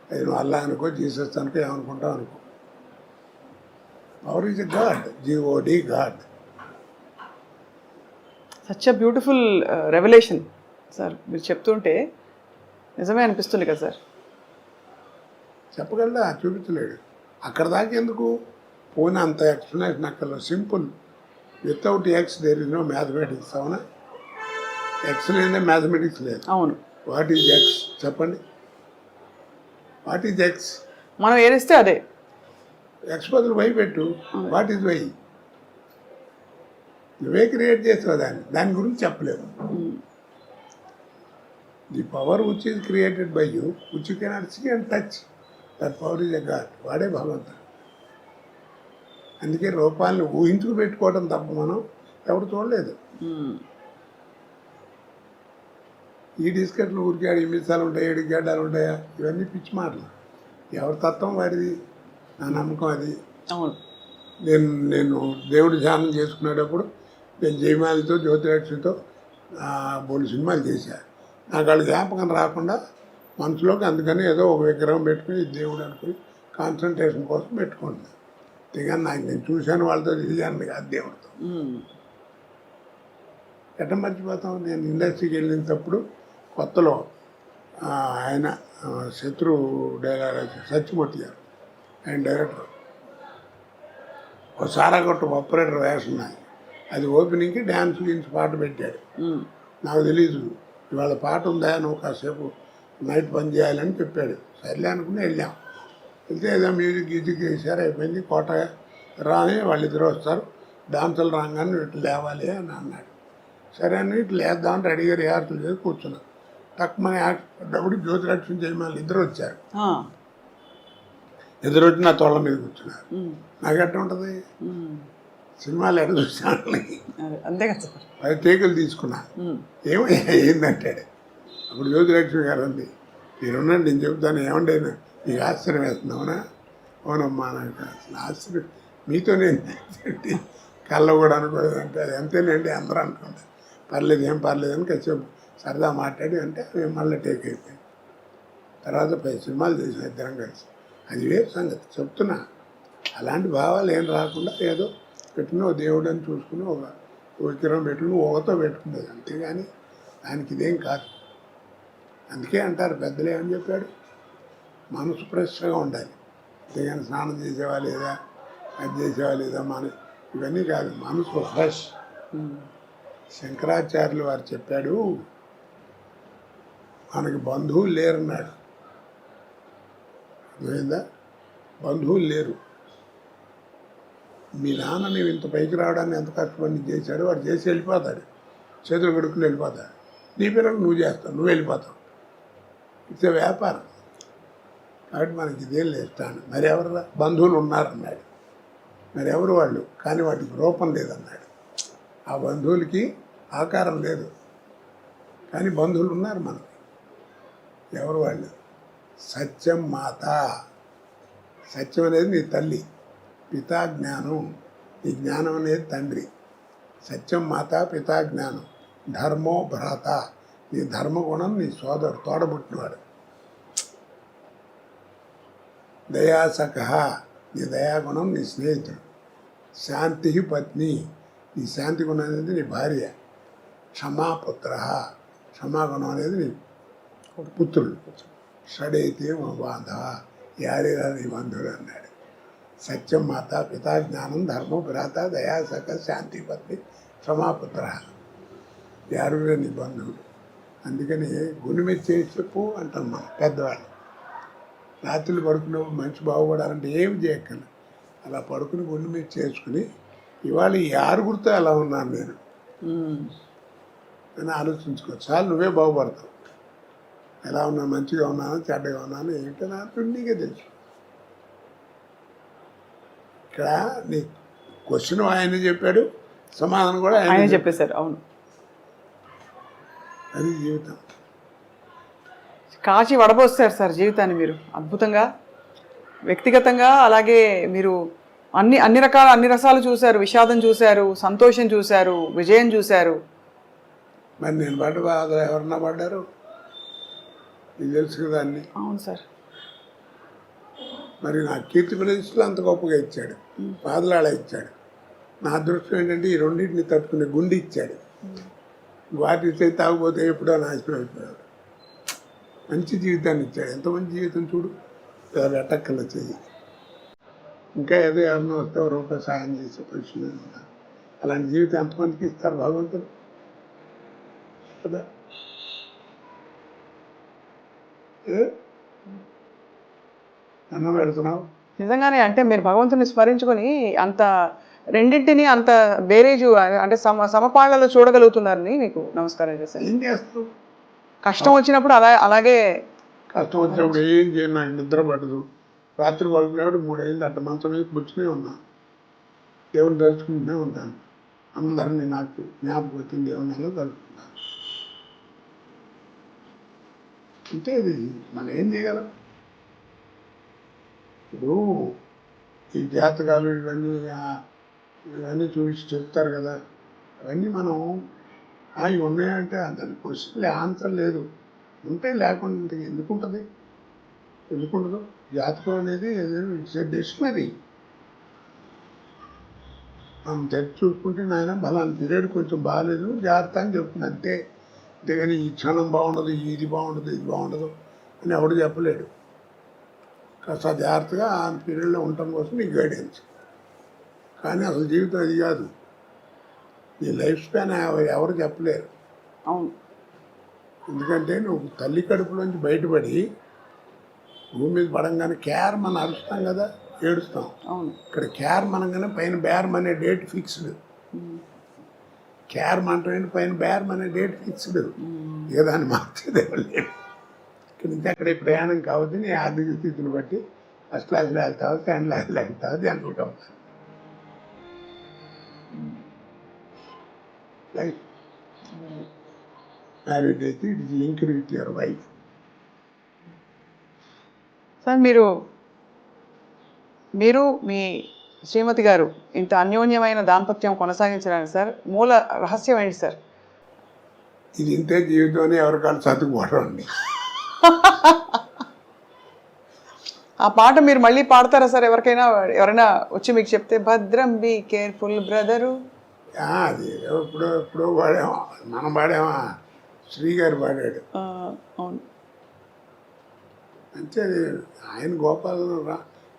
అది నువ్వు అల్లా అనుకో, జీసస్ అనుకో, ఏమనుకుంటావు అనుకో. Power is a god, G O D god. Such a beautiful revolution sir. మీరు చెప్తుంటే నిజమే అనిపిస్తుంది కదా సార్. చెప్పగలడా? చూపించలేడు. అక్కడ దాకా ఎందుకు పోయిన అంత ఎక్స్ప్లెనేషన్ అక్కడ simple. Without X there is no mathematics. అవునా? ఎక్స్ లేదే మ్యాథమెటిక్స్ లేదు. అవును. వాట్ ఈజ్ ఎక్స్ చెప్పండి? What is X? మనం ఏదిస్తే అదే. ఎక్స్ బదులు వై పెట్టు. What is Y? నువ్వే క్రియేట్ చేస్తావు దాని గురించి చెప్పలేవు. The power which is created by you, which you cannot see and touch, that power is a god. వాడే భగవంతుడు. అందుకే రూపాలను ఊహించుకు పెట్టుకోవడం తప్ప మనం ఎవరు చూడలేదు. ఈ డిస్కెట్లు ఊరికాడు 8 మిసాలు ఉంటాయి, 7 గడ్డాలు ఉంటాయా, ఇవన్నీ పిచ్చి మాటలు. ఎవరి తత్వం వాడిది, నా నమ్మకం అది. అవును. నేను దేవుడి ధ్యానం చేసుకునేటప్పుడు నేను జయమాలితో, జ్యోతిలక్ష్మితో బోలు సినిమాలు చేశాను. నాకు వాళ్ళ జ్ఞాపకం రాకుండా మనసులోకి అందుకని ఏదో ఒక విగ్రహం పెట్టుకుని దేవుడు అనుకుని కాన్సన్ట్రేషన్ కోసం పెట్టుకుంటున్నాను. అంతేగాని నాకు నేను చూశాను వాళ్ళతో తిరిగాను కాదు దేవుడితో. ఎట్లా మర్చిపోతాం? నేను ఇండస్ట్రీకి వెళ్ళినప్పుడు కొత్తలో ఆయన శత్రు డైరెక్టర్ సత్యమూర్తి గారు, ఆయన డైరెక్టర్, ఒక సారాగొట్టు ఆపరేటర్ వేషం నాది. అది ఓపెనింగ్కి డ్యాన్స్ గిన్స్ పాట పెట్టాడు. నాకు తెలీదు ఇవాళ పాట ఉందా, నువ్వు కాసేపు నైట్ పని చేయాలని చెప్పాడు. సర్లే అనుకుని వెళ్ళాం. వెళ్తే ఏదో మ్యూజిక్ గీజిక్ వేసారు, అయిపోయింది. కోట రాని వాళ్ళిద్దరు వస్తారు, డాన్సులు రాగానే ఇట్లా లేవాలి అని అన్నాడు. సరే అని ఇట్లా లేద్దామని రెడీగా రిహార్సల్ చేసి కూర్చున్నాం. తక్కువని యాక్టప్పుడు జ్యోతిలక్ష్మి జయమాలి ఇద్దరు వచ్చారు. ఎదురు వచ్చి నా తోళ్ళ మీద కూర్చున్నారు. నాకు ఎట్లా ఉంటుంది? సినిమాలు ఎట్లా చూసాను అంతే కదా సార్. 10 టేకులు తీసుకున్నా. ఏందంటాడు. అప్పుడు జ్యోతిలక్ష్మి గారు అంది, మీరున్నాడు నేను చెబుతాను, ఏమంటే నీకు ఆశ్చర్యం వేస్తున్నావునా? అవునమ్మా, నాకు అసలు ఆశ్చర్యం మీతో నేను కళ్ళ కూడా అనుకోలేదు అంటే అది అంతేనండి అందరూ అనుకుంటారు. పర్లేదు, ఏం పర్లేదు అని కాసేపు సరదా మాట్లాడి అంటే అవి మళ్ళీ టేక్ అయిపోయింది. తర్వాత 10 సినిమాలు చేసాం ఇద్దరం కలిసి. అది వేరు సంగతి చెప్తున్నా. అలాంటి భావాలు ఏం రాకుండా ఏదో పెట్టుకుని ఒక దేవుడు అని చూసుకుని ఒక విగ్రహం పెట్టుకుని ఒకతో పెట్టుకునేది, అంతేగాని దానికి ఇదేం కాదు. అందుకే అంటారు పెద్దలు ఏమని చెప్పాడు, మనసు ఫ్రెష్గా ఉండాలి. అంతేగాని స్నానం చేసేవా లేదా, అది చేసేవా లేదా, ఇవన్నీ కాదు. మనసు ఫ్రెష్. శంకరాచార్యులు వారు చెప్పాడు, మనకి బంధువులు లేరన్నాడు. అర్థమైందా? బంధువులు లేరు. మీ నాన్న నీవు ఇంత పైకి రావడానికి ఎంత కష్టపడి చేశాడు, వాడు చేసి వెళ్ళిపోతాడు, చేతులు కడుక్కుని వెళ్ళిపోతాడు. నీ పిల్లలు నువ్వు చేస్తావు, నువ్వు వెళ్ళిపోతావు. ఇట్స్ వ్యాపారం. కాబట్టి మనకి ఇదేం లేస్తాను. మరి ఎవరు బంధువులు ఉన్నారన్నాడు. మరి ఎవరు వాళ్ళు? కానీ వాటికి రూపం లేదన్నాడు. ఆ బంధువులకి ఆకారం లేదు, కానీ బంధువులు ఉన్నారు మనకి. ఎవరు వాళ్ళు? సత్యం మాత. సత్యం అనేది నీ తల్లి, పితా జ్ఞానం, ఈ జ్ఞానం అనేది తండ్రి. సత్యం మాత, పితా జ్ఞానం. ధర్మో భ్రాత, నీ ధర్మగుణం నీ సోదరుడు, తోడబుట్టినవాడు. దయాసఖ, నీ దయాగుణం నీ స్నేహితుడు. శాంతి పత్ని, నీ శాంతి గుణం అనేది నీ భార్య. క్షమాపుత్ర, క్షమాగుణం అనేది నీ పుత్రుడు. షడైతే మా బాంధవ, యారేరా నీ బంధువుడు అన్నాడు. సత్యం మాత, పితా జ్ఞానం, ధర్మో భ్రాత, దయాసఖ, శాంతి పత్ని, క్షమాపుత్ర. యారుగా నీ బంధువుడు. అందుకని గుణమెచ్చి చెప్పు అంటాం మనం పెద్దవాళ్ళు. రాత్రులు పడుకున్నప్పుడు మంచి బాగుపడాలంటే ఏమి చేయక్కర్లేదు, అలా పడుకుని గుండె మీద చేసుకుని ఇవాళ ఈ ఆరుగురితో ఎలా ఉన్నాను నేను అని ఆలోచించుకో. చాలు, నువ్వే బాగుపడతావు. ఎలా ఉన్నాను, మంచిగా ఉన్నాను, చెడ్డగా ఉన్నాను, ఏంటో నాకు నీకే తెలుసు. ఇక్కడ నీ క్వశ్చన్ ఆయన చెప్పాడు, సమాధానం కూడా ఆయన చెప్పేశారు. అవును, అది జీవితం. కాచి వడబోస్తారు సార్ జీవితాన్ని మీరు అద్భుతంగా. వ్యక్తిగతంగా అలాగే మీరు అన్ని రసాలు చూశారు. విషాదం చూశారు, సంతోషం చూశారు, విజయం చూశారు. మరి నేను పడ్డ బాధ ఎవరన్నా పడ్డారు? ఇది తెలుసు కదా అన్ని. అవును సార్. మరి నా కీర్తి ప్రదేశ్లో అంత గొప్పగా ఇచ్చాడు, పాదలాళ ఇచ్చాడు. నా అదృష్టం ఏంటంటే ఈ రెండింటిని తట్టుకునే గుండె ఇచ్చాడు. వాటి ఇస్తే తాగిపోతే ఎప్పుడో నాశనం అయిపోయాడు. మంచి జీవితాన్ని ఇచ్చాడు. ఎంత మంచి జీవితం చూడు, ఎవరు ఎట్టక్కల చెయ్యి. ఇంకా ఏదో ఎవరినో వస్తే రూపాయి సాయం చేసే పొజిషన్ ఉన్నారు. అలాంటి జీవితం ఎంతమందికి ఇస్తారు భగవంతుడు కదా. అన్నం పెడుతున్నావు. నిజంగానే అంటే మీరు భగవంతుని స్మరించుకొని అంత రెండింటిని అంత బేరేజు అంటే సమపాళ్లలో చూడగలుగుతున్నారని మీకు నమస్కారం చేశాను. ఏం చేస్తావు? కష్టం వచ్చినప్పుడు అలాగే కష్టం వచ్చినప్పుడు ఏం చేయను, నాకు నిద్ర పడదు. రాత్రి వాళ్ళకి 3 అయింది అట్ట మంచం మీద కూర్చునే ఉన్నాను, దేవుని తలుచుకుంటూనే ఉంటాను. అందరినీ నాకు జ్ఞాపకం వచ్చింది దేవుని తలుచుకున్నాను. అంటే ఇది మనం ఏం చేయగలం? ఇప్పుడు ఈ జాతకాలు ఇవన్నీ చూసి చెప్తారు కదా, అవన్నీ మనం అవి ఉన్నాయంటే దాని క్వశ్చన్ ఆన్సర్ లేదు. ఉంటే లేకుండా ఎందుకుంటుంది? ఎందుకుండదు? జాతకం అనేది ఇట్స్ ఏ డిక్షనరీ. మనం తెచ్చి చూసుకుంటే నాయన బలాన్ని పీరియడ్ కొంచెం బాగాలేదు, జాగ్రత్త అని చెప్తుంది అంతే. అంతేగాని ఈ క్షణం బాగుండదు, ఇది బాగుండదు, ఇది బాగుండదు అని ఎవడు చెప్పలేడు. కాస్త జాగ్రత్తగా ఆ పీరియడ్లో ఉండటం కోసం నీకు గైడెన్స్. కానీ అసలు జీవితం అది కాదు. నీ లైఫ్ స్పాన్ ఎవరు చెప్పలేరు. అవును. ఎందుకంటే నువ్వు తల్లి కడుపులోంచి బయటపడి భూమి మీద పడంగానే కేర్ మనం అరుస్తాం కదా, ఏడుస్తాం. అవును. ఇక్కడ కేర్ మనగానే పైన బేరం అనే డేట్ ఫిక్స్డ్. కేర్ మంటే పైన బేరం అనే డేట్ ఫిక్స్డ్. ఇక దాన్ని మార్చేదే లేదు. ఇక్కడ నుంచి అక్కడే ప్రయాణం కావద్దు. నీ ఆర్థిక స్థితిని బట్టి ఫస్ట్ క్లాస్లో వెళ్తావు, సెకండ్ క్లాస్లో వెళ్తావు, జనరల్ కావచ్చు. లైఫ్ మ్యారేజ్ అయితే it is linked with your wife. Sir మీరు మీ శ్రీమతి గారు ఇంత అన్యోన్యమైన దాంపత్యం కొనసాగించడానికి సార్ మూల రహస్యం ఏంటి సార్? ఇది ఇంతే జీవితం ఎవరికాలు చదువుకోవడం అండి. ఆ పాట మీరు మళ్ళీ పాడతారా సార్? ఎవరైనా వచ్చి మీకు చెప్తే భద్రం బీ కేర్ఫుల్ బ్రదరు. అది ఎప్పుడో పాడామా, మనం పాడామా, శ్రీగారు పాడాడు. అవును. అంటే ఆయన గోపాల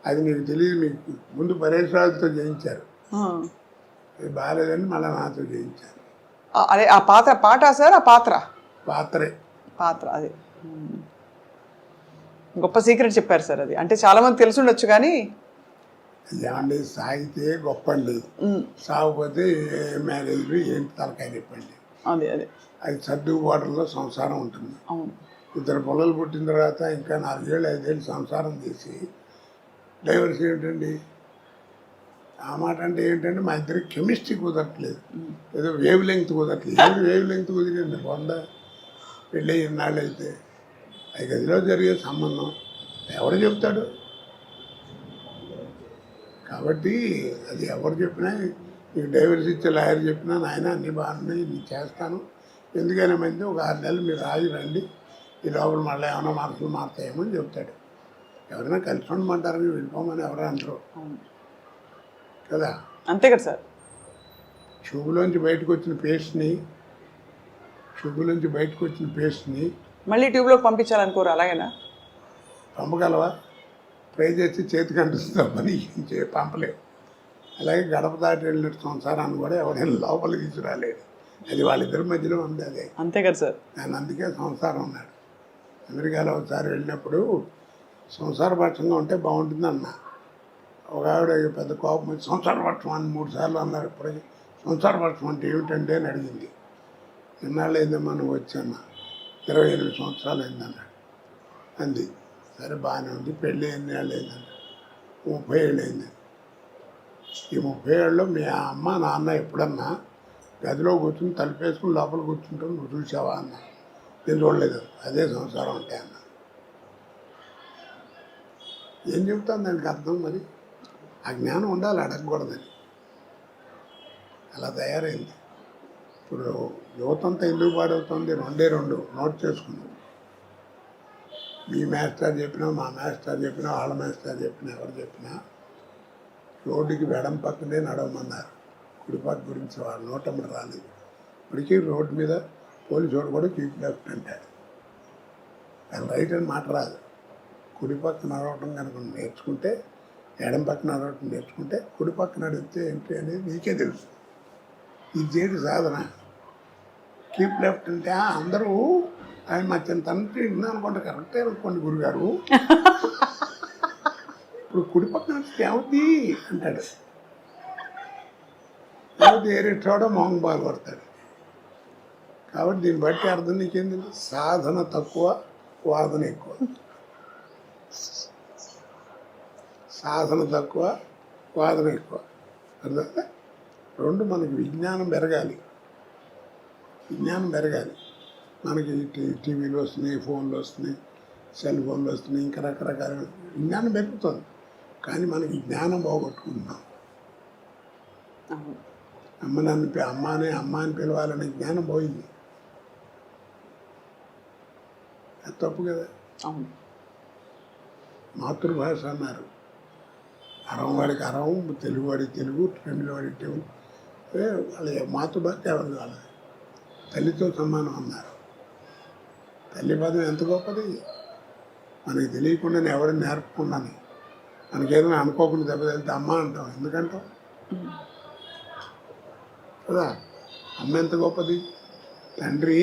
అది నీకు తెలియదు. మీకు ముందు పరేశ్వరాలతో చేయించారు, అది బాగాలేదని మళ్ళీ నాతో చేయించారు. అదే ఆ పాట సార్? ఆ పాత్రే అది గొప్ప సీక్రెట్ చెప్పారు సార్. అది అంటే చాలా మంది తెలిసి ఉండొచ్చు కానీ ఏమండి, సాగితే గొప్ప అండి, సాగిపోతే మ్యారేజ్ ఏంటి తలకాయ చెప్పండి. అది సర్దుబాటులో సంసారం ఉంటుంది. ఇద్దరు పిల్లలు పుట్టిన తర్వాత ఇంకా 4 ఏళ్ళు 5 ఏళ్ళు సంసారం చేసి డైవర్స్ ఏమిటండి? ఆ మాట అంటే ఏంటంటే మా ఇద్దరికి కెమిస్ట్రీ కుదరట్లేదు, ఏదో వేవ్ లెంగ్త్ కుదరట్లేదు. ఏది వేవ్ లెంగ్త్ కుదిరింది? పెళ్ళి ఇన్నాళ్ళు అయితే 5 గదిలో జరిగే సంబంధం ఎవరు చెప్తాడు? కాబట్టి అది ఎవరు చెప్పినా, నీకు డైవర్స్ ఇచ్చే లాయర్ చెప్పినా నాయన అన్నీ బాగున్నాయి, నేను చేస్తాను, ఎందుకైనా మంది ఒక 6 నెలలు మీరు రాజు రండి, ఈ లోపల మళ్ళీ ఏమైనా మనసులు మారుతాయేమో అని చెప్తాడు. ఎవరైనా కలిసి ఉండమంటారని వెళ్ళిపోమని ఎవరు అంటారు కదా. అంతే కదా సార్. ట్యూబ్లోంచి బయటకు వచ్చిన పేస్ట్ని మళ్ళీ ట్యూబ్లోకి పంపించాలనుకోరు, అలాగేనా? పంపగలవా? ట్రై చేసి చేతికి అంటుస్తామని పంపలేవు. అలాగే గడప దాటి వెళ్ళిన సంసారాన్ని కూడా ఎవరైనా లోపలికి తీసుకురాలేడు. అది వాళ్ళిద్దరి మధ్యలో ఉంది. అదే అంతే కదా సార్. నేను అందుకే సంసారం ఉన్నాడు. అమెరికాలో ఒకసారి వెళ్ళినప్పుడు సంసారపక్షంగా ఉంటే బాగుంటుంది అన్న. ఒక ఆవిడ పెద్ద కోపం వచ్చి సంసారపక్షం అని 3 సార్లు అన్నారు. ఇప్పుడు సంసారపక్షం అంటే ఏమిటంటే అని అడిగింది. ఎన్నాళ్ళు అయిందమ్మా నువ్వు వచ్చాను? 28 సంవత్సరాలు అయిందన్నాడు. అంది. సరే బాగానే ఉంది. పెళ్ళి ఎన్ని ఏళ్ళు అయిందన్నాడు? 30 ఏళ్ళు అయింది. ఈ 30 ఏళ్ళలో మీ అమ్మ నాన్న ఎప్పుడన్నా గదిలో కూర్చుని తలుపేసుకుని లోపల కూర్చుంటాం నువ్వు చూసావా అన్నా. నేను చూడలేదు. అదే సంసారం అంటే అన్న. ఏం చెబుతాను దానికి అర్థం? మరి ఆ జ్ఞానం ఉండాలి, అడగకూడదని. అలా తయారైంది. ఇప్పుడు యువతంతా ఎందుకు పాడవుతుంది? 2 నోట్ చేసుకున్నాం. మీ మాస్టర్ చెప్పినా, మా మాస్టర్ చెప్పినా, వాళ్ళ మాస్టర్ చెప్పినా, ఎవరు చెప్పినా రోడ్డుకి వెడం పక్కనే నడవమన్నారు. కుడిపక్క గురించి వాళ్ళు నోటమ్మడి రాలేదు. ఇప్పటికీ రోడ్డు మీద పోలీసు వాడు కూడా కీప్ లెఫ్ట్ అంటాడు. ఆయన రైట్ అని మాట రాదు. కుడిపక్క నడవటం కనుక నేర్చుకుంటే, ఎడం పక్క నడవటం నేర్చుకుంటే కుడిపక్క నడిస్తే ఏంటి అనేది నీకే తెలుసు. ఇది చేయడం సాధన. కీప్ లెఫ్ట్ అంటే అందరూ ఆయన మా చిన్న తండ్రి అనుకోండి, కరెక్టే అనుకోండి గురుగారు, ఇప్పుడు కుడిపక్క నడిస్తే ఏమవుద్ది అంటాడు. ఏమవుతుంది ఏరేటోడో మొహం బాగా కొడతాడు. కాబట్టి దీన్ని బట్టి అర్థం నీకేం తెలుసు? సాధన తక్కువ, వాదన ఎక్కువ. సాధన తక్కువ, వాదన ఎక్కువ. అర్థం? రెండు మనకి విజ్ఞానం పెరగాలి. విజ్ఞానం పెరగాలి. మనకి టీవీలు వస్తున్నాయి, ఫోన్లు వస్తున్నాయి, సెల్ ఫోన్లు వస్తున్నాయి, ఇంకా రకరకాల విజ్ఞానం పెరుగుతుంది. కానీ మనకి జ్ఞానం పోగొట్టుకుంటున్నాం. అమ్మ అని పిలవాలనే జ్ఞానం పోయింది. అది తప్పు కదా. మాతృభాష అన్నారు. అరం వాడికి అరం, తెలుగు వాడికి తెలుగు, తమిళ వాడికి తెలుగు. వాళ్ళ మాతృభాష ఎవరిది వాళ్ళది. తల్లితో సమానం అన్నారు. తల్లి పదం ఎంత గొప్పది. మనకి తెలియకుండానే ఎవరిని నేర్పకుండానే మనకేదైనా అనుకోకుండా దెబ్బతలితే అమ్మ అంటాం. ఎందుకంటాం కదా. అమ్మ ఎంత గొప్పది. తండ్రి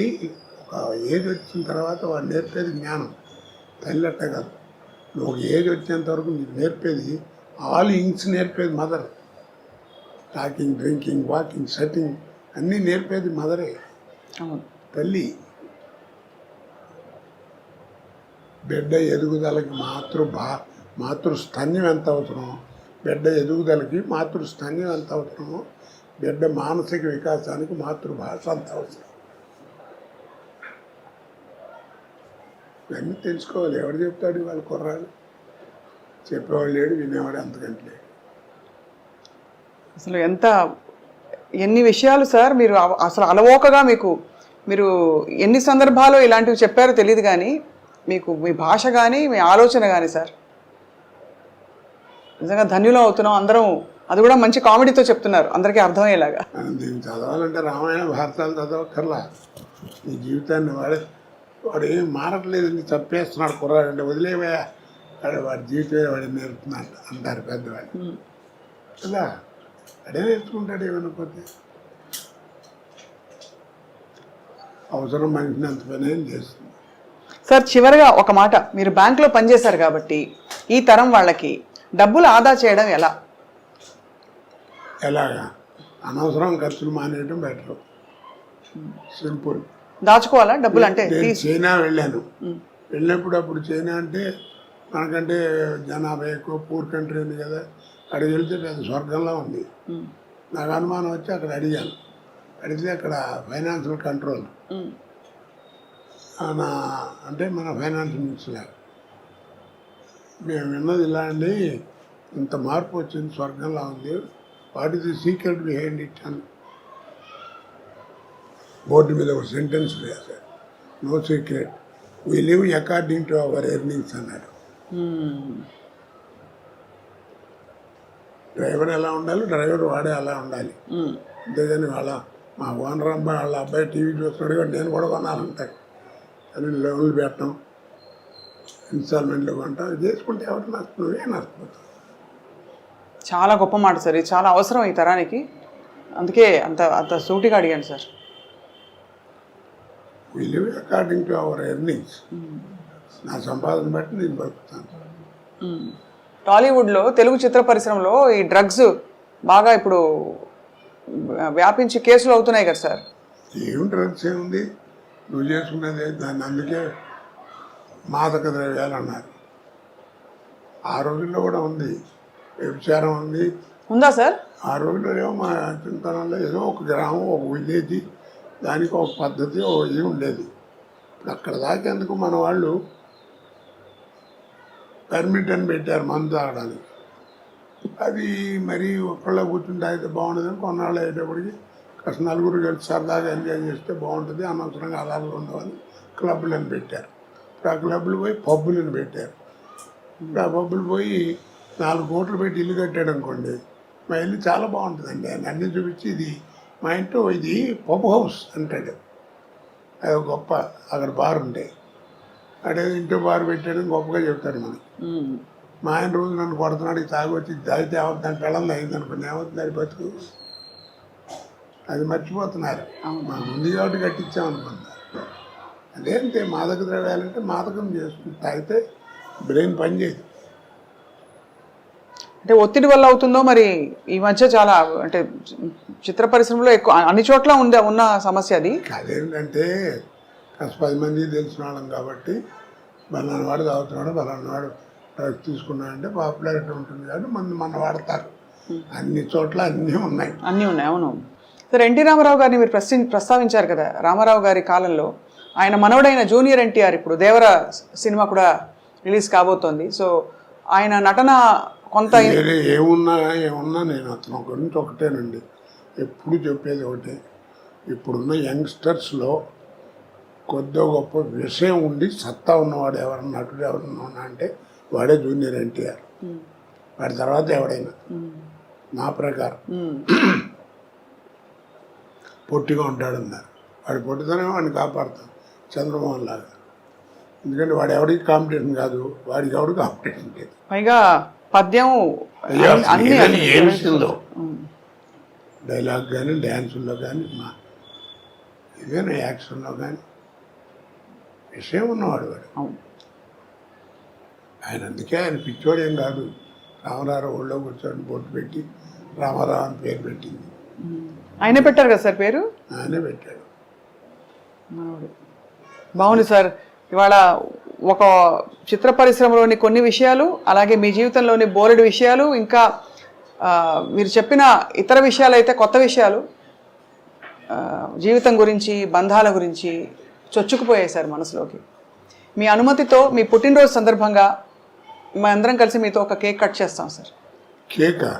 ఒక ఏజ్ వచ్చిన తర్వాత వాడు నేర్పేది జ్ఞానం. తల్లి అట్ట కాదు. నువ్వు ఒక ఏజ్ వచ్చేంత వరకు నీకు నేర్పేది ఆల్ ఇంగ్స్ నేర్పేది mother. Talking, drinking, walking, sitting అన్నీ నేర్పేది మదరే, తల్లి. బిడ్డ ఎదుగుదలకి మాతృస్థన్యం ఎంత అవసరమో, బిడ్డ ఎదుగుదలకి మాతృస్థన్యం ఎంత అవసరమో, బిడ్డ మానసిక వికాసానికి మాతృభాష అంత అవసరం. ఇవన్నీ తెలుసుకోవాలి. ఎవరు చెప్తాడు వాళ్ళ కుర్రాళ్ళు? చెప్పేవాళ్ళు లేడు, వినేవాడు అంతకంటే లేడు. అసలు ఎన్ని విషయాలు సార్ మీరు అసలు అలవోకగా మీరు ఎన్ని సందర్భాల్లో ఇలాంటివి చెప్పారో తెలియదు, కానీ మీకు మీ భాష కానీ మీ ఆలోచన కానీ సార్ నిజంగా ధన్యులం అవుతున్నాం అందరం. అది కూడా మంచి కామెడీతో చెప్తున్నారు, అందరికీ అర్థమయ్యేలాగా. దీన్ని చదవాలంటే రామాయణ భారతాలు చదవక్కర్లా. నీ జీవితాన్ని వాడు ఏం మారట్లేదు, నీ తప్పేస్తున్నాడు కుర్రాడంటే వదిలేవయా, వాడి జీవితం వాడి నేర్పుతున్నాడు అంటారు పెద్దవాడు కదా. అడే నేర్చుకుంటాడు ఏమనుకోతే. అవసరం మనిషిని అంత పని ఏం చేస్తుంది. సార్ చివరిగా ఒక మాట, మీరు బ్యాంకులో పనిచేశారు కాబట్టి ఈ తరం వాళ్ళకి డబ్బులు ఆదా చేయడం ఎలాగా? అనవసరం ఖర్చులు మానేయడం బెటర్. సింపుల్. దాచుకోవాలా డబ్బులు? అంటే చైనా వెళ్ళినప్పుడు అప్పుడు చైనా అంటే మనకంటే జనాభా ఎక్కువ, పూర్ కంట్రీ ఉంది కదా. అక్కడికి వెళ్తే పెద్ద స్వర్గంలో ఉంది. నాకు అనుమానం వచ్చి అక్కడ అడిగితే అక్కడ ఫైనాన్షియల్ కంట్రోల్ అంటే మన ఫైనాన్స్ మినిస్టర్ మేము విన్నది ఇలా అండి, ఇంత మార్పు వచ్చింది, స్వర్గంలా ఉంది, what is the secret behind it అని బోర్డు మీద ఒక సెంటెన్స్ వేశారు. No secret, we live according to our earnings అన్నాడు. డ్రైవర్ ఎలా ఉండాలి, డ్రైవర్ వాడే అలా ఉండాలి. అంతేగాని మా ఓనర్ అబ్బాయి వాళ్ళ అబ్బాయి టీవీ చూస్తున్నాడు కానీ నేను కూడా కొనాలంటాడు. అని లోన్లు పెట్టడం, ఇన్స్టాల్మెంట్లు కొంటాం, చేసుకుంటే ఎవరు నువ్వే నష్టపోతావు. చాలా గొప్ప మాట సార్, ఇది చాలా అవసరం ఈ తరానికి. అందుకే అంత సూటిగా అడిగాను sir. We live according to our earnings. నా సంపాదన బట్టి నేను బతుకుతాను. టాలీవుడ్లో తెలుగు చిత్ర పరిశ్రమలో ఈ డ్రగ్స్ బాగా ఇప్పుడు వ్యాపించి కేసులు అవుతున్నాయి కదా సార్. ఏం డ్రగ్స్ ఏముంది, నువ్వు చేసుకున్నదే దాన్ని. అందుకే మాదక ద్రవ్యాలు అన్నారు. ఆ రోజుల్లో కూడా ఉంది, వ్యభిచారం ఉందా సార్? ఆ రోజుల్లో ఏమో మా చింతనంలో ఏదో ఒక గ్రామం, ఒక విలేజ్, దానికి ఒక పద్ధతి, ఒక ఇది ఉండేది. ఇప్పుడు అక్కడ దాకేందుకు మన వాళ్ళు పర్మిట్ అని పెట్టారు మందు తాగడానికి. అది మరీ ఒక్కళ్ళ కూర్చుంటే అయితే బాగుండదని కొన్నాళ్ళు అయ్యేటప్పటికి కాస్త నలుగురు కలిసి సరదాగా ఎంజాయ్ చేస్తే బాగుంటుంది, అనవసరంగా అలాగే ఉండవని క్లబ్లు అని పెట్టారు. ఇప్పుడు ఆ క్లబ్లు పోయి పబ్బులను పెట్టారు. ఇప్పుడు ఆ పబ్బులు పోయి 4 కోట్లు పెట్టి ఇల్లు కట్టాడు అనుకోండి, మా ఇల్లు చాలా బాగుంటుందండి ఆయన అన్నీ చూపించి ఇది మా ఇంట్లో ఇది పబ్ హౌస్ అంటాడు. అది ఒక గొప్ప అక్కడ బార్ ఉంటాయి, అదే ఇంట్లో బార్ పెట్టాడని గొప్పగా చెప్తాడు మనకి. మా ఆయన రోజు నన్ను కొడుతున్నాడు, తాగి వచ్చి తాగితే ఏమవుతుంది, దాని పిల్లలు అయింది అనుకోండి, ఏమవుతుంది అది బతుకు, అది మర్చిపోతున్నారు. మా ముందు కాబట్టి కట్టించామనుకున్నారు. అదేంటే మాదక ద్రవ్యాలంటే మాదకం చేస్తుంది, తాగితే బ్రెయిన్ పనిచేయదు. అంటే ఒత్తిడి వల్ల అవుతుందో మరి ఈ మధ్య చాలా అంటే చిత్ర పరిశ్రమలో ఎక్కువ అన్ని చోట్ల ఉన్న సమస్య అది. అదేంటంటే కాస్త 10 మంది తెలిసిన వాళ్ళం కాబట్టి బలానా వాడు తాగుతున్నాడు, బలానా వాడు డ్రగ్స్ తీసుకున్నాడంటే పాపులారిటీ ఉంటుంది కాబట్టి మన వాడతారు. అన్ని చోట్ల అన్నీ ఉన్నాయి. అవును. సరే, ఎన్టీ రామారావు గారిని మీరు ప్రస్తావించారు కదా. రామారావు గారి కాలంలో ఆయన మనవడైన జూనియర్ ఎన్టీఆర్ ఇప్పుడు దేవర సినిమా కూడా రిలీజ్ కాబోతోంది. సో ఆయన నటన కొంత ఏమున్నా నేను అతను గురించి ఒకటేనండి, ఎప్పుడు చెప్పేది ఒకటే, ఇప్పుడున్న యంగ్స్టర్స్లో కొద్దిగా గొప్ప విషయం ఉండి సత్తా ఉన్నవాడు ఎవరన్నా, నటుడు ఎవరన్నా ఉన్నా అంటే వాడే జూనియర్ ఎన్టీఆర్. వాడి తర్వాత ఎవడైనా నా ప్రకారం. పొట్టిగా ఉంటాడన్నారు, వాడి పొట్టితోనే వాడిని కాపాడుతాం చంద్రమోహన్ లాగా. ఎందుకంటే వాడు ఎవరికి కాంపిటీషన్ కాదు, వాడికి ఎవడు కాంపిటీషన్ లేదు. పైగా పద్యం ఏమిస్తుందో డైలాగ్ కానీ, డ్యాన్సుల్లో కానీ, ఏదైనా యాక్షన్లో కానీ విషయం ఉన్నవాడు వాడు. ఆయన అందుకే ఆయన పిచ్చోడు ఏం కాదు. రామారావు ఊళ్ళో కూర్చొని బొట్టు పెట్టి రామారావు అని పేరు పెట్టింది. ఆయనే పెట్టారు కదా సార్ పేరు? ఆయనే పెట్టాడు. బాగుంది సార్. ఇవాళ ఒక చిత్ర పరిశ్రమలోని కొన్ని విషయాలు, అలాగే మీ జీవితంలోని బోలెడు విషయాలు, ఇంకా మీరు చెప్పిన ఇతర విషయాలు అయితే కొత్త విషయాలు, జీవితం గురించి, బంధాల గురించి చొచ్చుకుపోయాయి సార్ మనసులోకి. మీ అనుమతితో మీ పుట్టినరోజు సందర్భంగా మేమందరం కలిసి మీతో ఒక కేక్ కట్ చేస్తాం సార్. కేకా?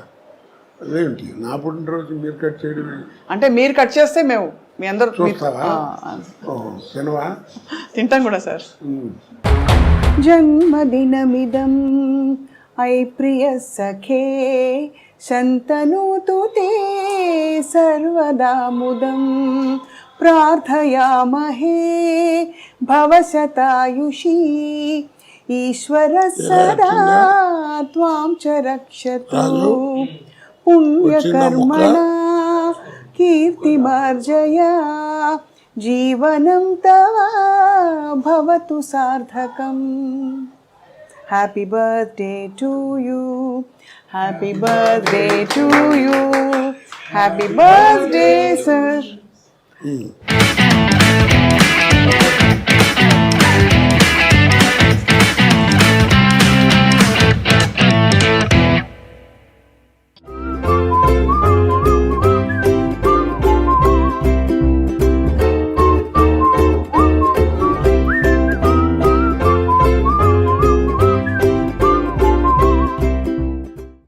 అదేంటి నా పుట్టినరోజు మీరు కట్ చేయడం? అంటే మీరు కట్ చేస్తే మేము మీ అందరూ తింటాం కూడా సార్. జన్మదినమిదం ఐ ప్రియ సఖే శంతనూతు తే సర్వదా ముదం ప్రార్థయామహే భవశతాయుషీ ఈశ్వర సదా త్వాం చ రక్షతు పుణ్యకర్మణా కీర్తిమార్జయ జీవనం తవ భవతు సార్థకం. Happy birthday to you, happy birthday to you, happy birthday sir.